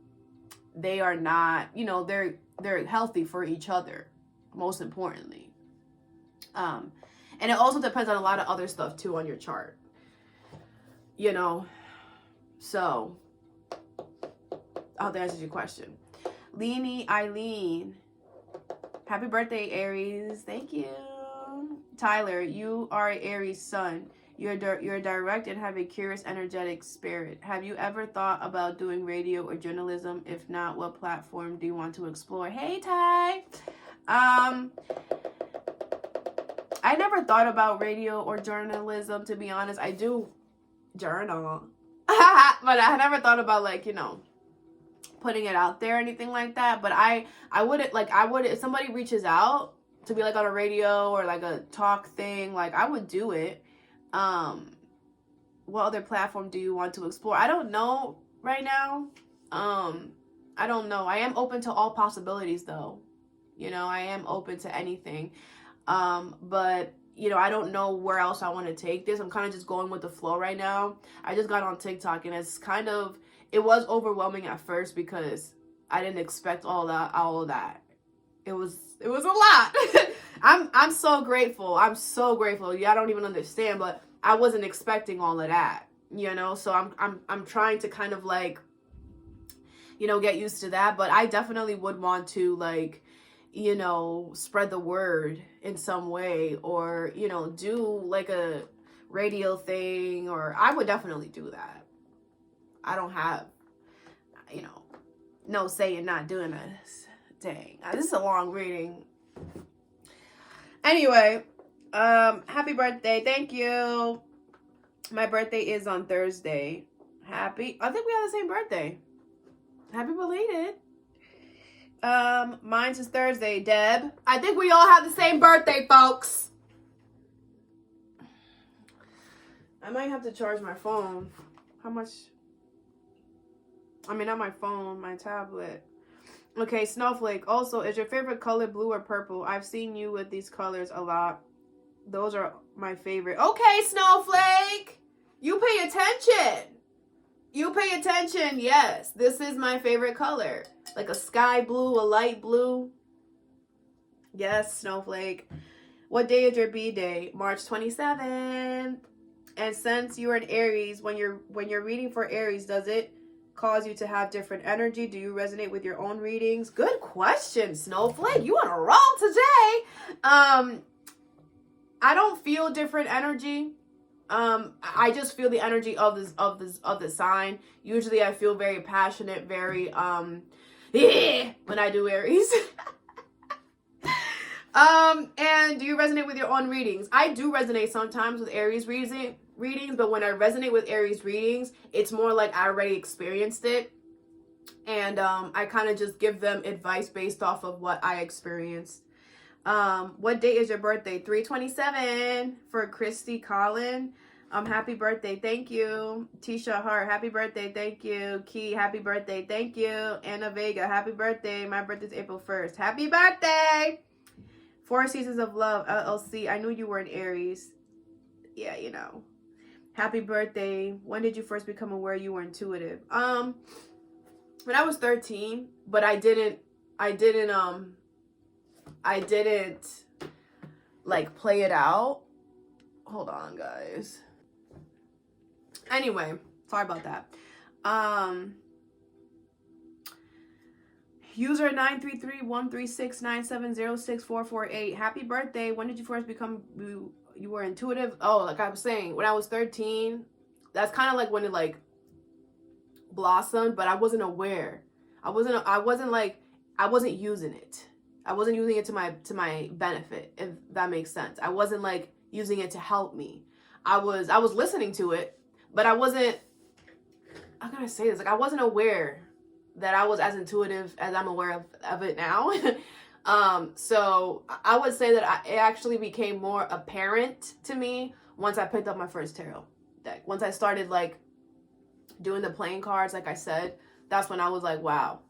they are not, you know, they're healthy for each other, most importantly. And it also depends on a lot of other stuff too on your chart. You know, so I hope that answers your question. Leanie Eileen, happy birthday, Aries. Thank you. Tyler, you are an Aries sun. You're direct and have a curious, energetic spirit. Have you ever thought about doing radio or journalism? If not, what platform do you want to explore? Hey, Ty. I never thought about radio or journalism, to be honest. I do journal, but I never thought about, like, you know, putting it out there or anything like that. But I would, if somebody reaches out to be like on a radio or like a talk thing, like I would do it. What other platform do you want to explore? I don't know right now. I don't know. I am open to all possibilities though. You know, I am open to anything. But you know, I don't know where else I want to take this. I'm kind of just going with the flow right now. I just got on TikTok and it's kind of, it was overwhelming at first because I didn't expect all of that. It was a lot. I'm so grateful. I'm so grateful. Yeah, I don't even understand, but I wasn't expecting all of that, you know? So I'm trying to kind of like, you know, get used to that, but I definitely would want to, like, you know, spread the word in some way, or, you know, do like a radio thing, or I would definitely do that. I don't have, you know, no say in not doing this. Dang, this is a long reading. Anyway, happy birthday. Thank you. My birthday is on Thursday. I think we have the same birthday. Happy belated. Mine's is Thursday, Deb. I think we all have the same birthday, folks. I might have to charge my phone. How much? I mean, not my phone, my tablet. Okay, Snowflake. Also, is your favorite color blue or purple? I've seen you with these colors a lot. Those are my favorite. Okay, Snowflake. You pay attention. You pay attention. Yes, this is my favorite color. Like a sky blue, a light blue. Yes, Snowflake. What day is your B-Day? March 27th. And since you're an Aries, when you're reading for Aries, does it cause you to have different energy? Do you resonate with your own readings? Good question, Snowflake. You on a roll today. I don't feel different energy. I just feel the energy of the sign. Usually I feel very passionate, very when I do Aries. And do you resonate with your own readings? I do resonate sometimes with Aries readings, but when I resonate with Aries readings, it's more like I already experienced it. And I kind of just give them advice based off of what I experienced. What date is your birthday? 3/27 for Christy Collin. Happy birthday. Thank you. Tisha Hart, happy birthday. Thank you. Key, happy birthday. Thank you. Anna Vega, happy birthday. My birthday's April 1st. Happy birthday. Four Seasons of Love, LLC. I knew you were an Aries. Yeah, you know. Happy birthday. When did you first become aware you were intuitive? When I was 13, but I didn't like play it out. Hold on, guys. Anyway, sorry about that. User 933-136-9706448. Happy birthday. When did you first become you were intuitive? Oh, like I was saying, when I was 13, that's kind of like when it like blossomed, but I wasn't aware. I wasn't using it. I wasn't using it to my benefit, if that makes sense. I wasn't like using it to help me. I was listening to it, but I wasn't, how can I say this? Like I wasn't aware that I was as intuitive as I'm aware of it now. So I would say that it actually became more apparent to me once I picked up my first tarot deck. Once I started like doing the playing cards, like I said, that's when I was like, wow,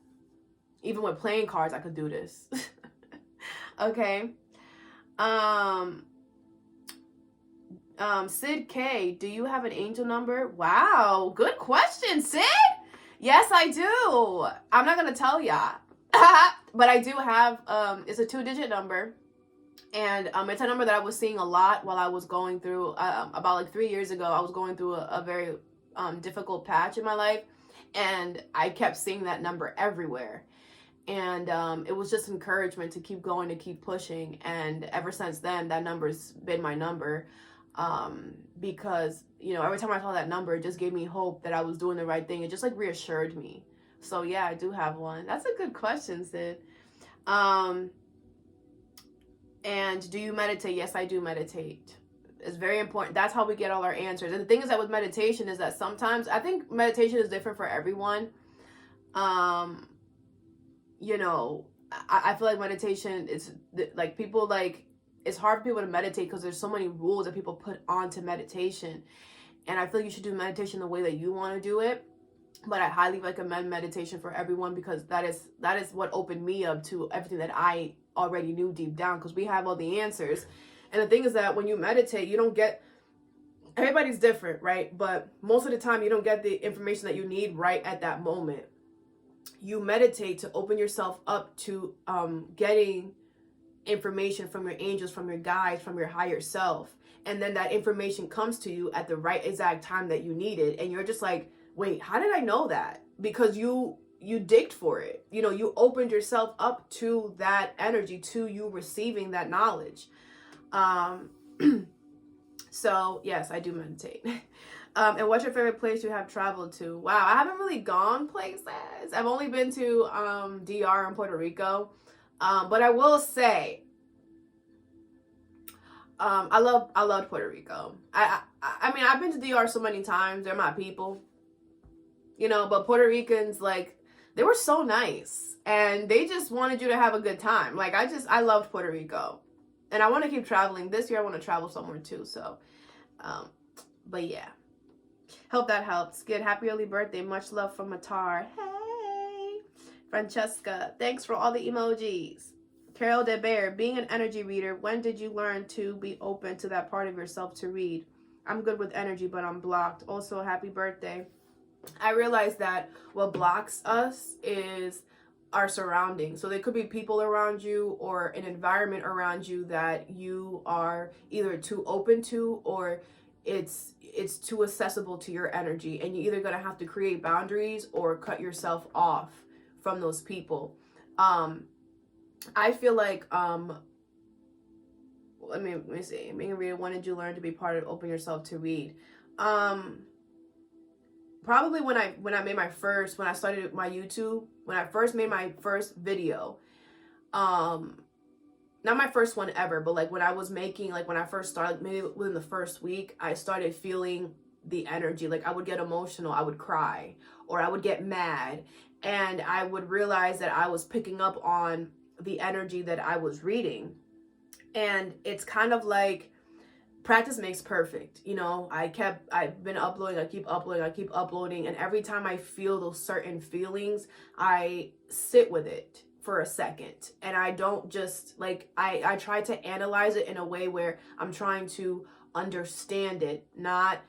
even with playing cards, I could do this. Okay. Sid K, do you have an angel number? Wow, good question, Sid. Yes, I do. I'm not gonna tell y'all, but I do have. It's a 2-digit number, and it's a number that I was seeing a lot while I was going through. About like 3 years ago, I was going through a very difficult patch in my life, and I kept seeing that number everywhere. And it was just encouragement to keep going, to keep pushing. And ever since then, that number's been my number. Because, you know, every time I saw that number, it just gave me hope that I was doing the right thing. It just like reassured me. So yeah, I do have one. That's a good question, Sid. And do you meditate? Yes, I do meditate. It's very important. That's how we get all our answers. And the thing is that with meditation is that sometimes, I think meditation is different for everyone. You know, I feel like meditation is like people like, it's hard for people to meditate because there's so many rules that people put onto meditation. And I feel like you should do meditation the way that you want to do it. But I highly recommend meditation for everyone because that is what opened me up to everything that I already knew deep down, because we have all the answers. And the thing is that when you meditate, you don't get, everybody's different, right? But most of the time you don't get the information that you need right at that moment. You meditate to open yourself up to getting information from your angels, from your guides, from your higher self. And then that information comes to you at the right exact time that you need it. And you're just like, wait, how did I know that? Because you digged for it. You know, you opened yourself up to that energy, to you receiving that knowledge. So yes, I do meditate. And what's your favorite place you have traveled to? Wow, I haven't really gone places. I've only been to DR and Puerto Rico. But I will say, I loved Puerto Rico. I mean, I've been to DR so many times. They're my people, you know. But Puerto Ricans, like, they were so nice, and they just wanted you to have a good time. Like, I loved Puerto Rico, and I want to keep traveling. This year, I want to travel somewhere too. So, but yeah, hope that helps. Good, happy early birthday. Much love from Matar. Hey, Francesca, thanks for all the emojis. Carol De Bear, being an energy reader, when did you learn to be open to that part of yourself to read? I'm good with energy, but I'm blocked. Also, happy birthday. I realized that what blocks us is our surroundings. So there could be people around you or an environment around you that you are either too open to, or it's too accessible to your energy, and you're either going to have to create boundaries or cut yourself off from those people. I feel like let me see. Being a reader, when did you learn to be part of open yourself to read? Probably when I made my first, when I started my YouTube, when I first made my first video. Not my first one ever, but like when I was making, like when I first started, maybe within the first week, I started feeling the energy. Like I would get emotional, I would cry, or I would get mad, and I would realize that I was picking up on the energy that I was reading. And it's kind of like practice makes perfect. You know, I've been uploading, I keep uploading. And every time I feel those certain feelings, I sit with it for a second. And I don't just like, I try to analyze it in a way where I'm trying to understand it, not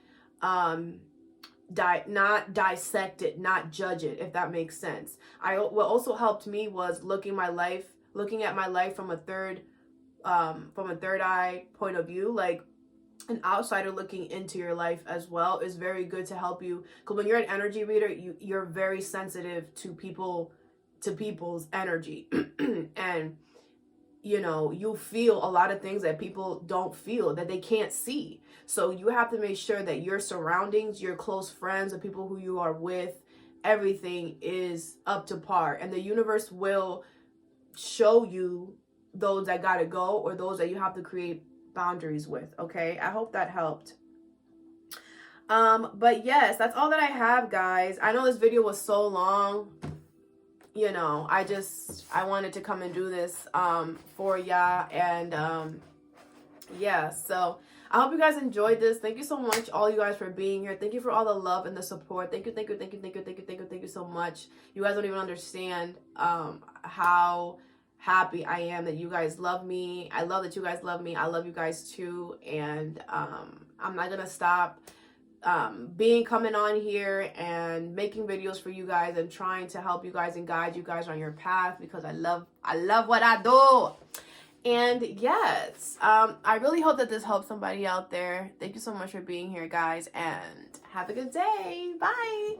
dissect it, not judge it, if that makes sense. What also helped me was looking at my life from a third eye point of view. Like an outsider looking into your life as well is very good to help you, because when you're an energy reader, you're very sensitive to people's energy. And you know, you feel a lot of things that people don't feel, that they can't see. So you have to make sure that your surroundings, your close friends, the people who you are with, everything is up to par, and the universe will show you those that gotta go, or those that you have to create boundaries with. Okay, I hope that helped. But yes, that's all that I have, guys. I know this video was so long, you know, I wanted to come and do this for ya. And yeah, so I hope you guys enjoyed this. Thank you so much, all you guys, for being here. Thank you for all the love and the support. Thank you so much. You guys don't even understand how happy I am that you guys love me. I love that you guys love me. I love you guys too. And I'm not gonna stop coming on here and making videos for you guys and trying to help you guys and guide you guys on your path, because I love what I do. And yes, I really hope that this helps somebody out there. Thank you so much for being here, guys, and have a good day. Bye.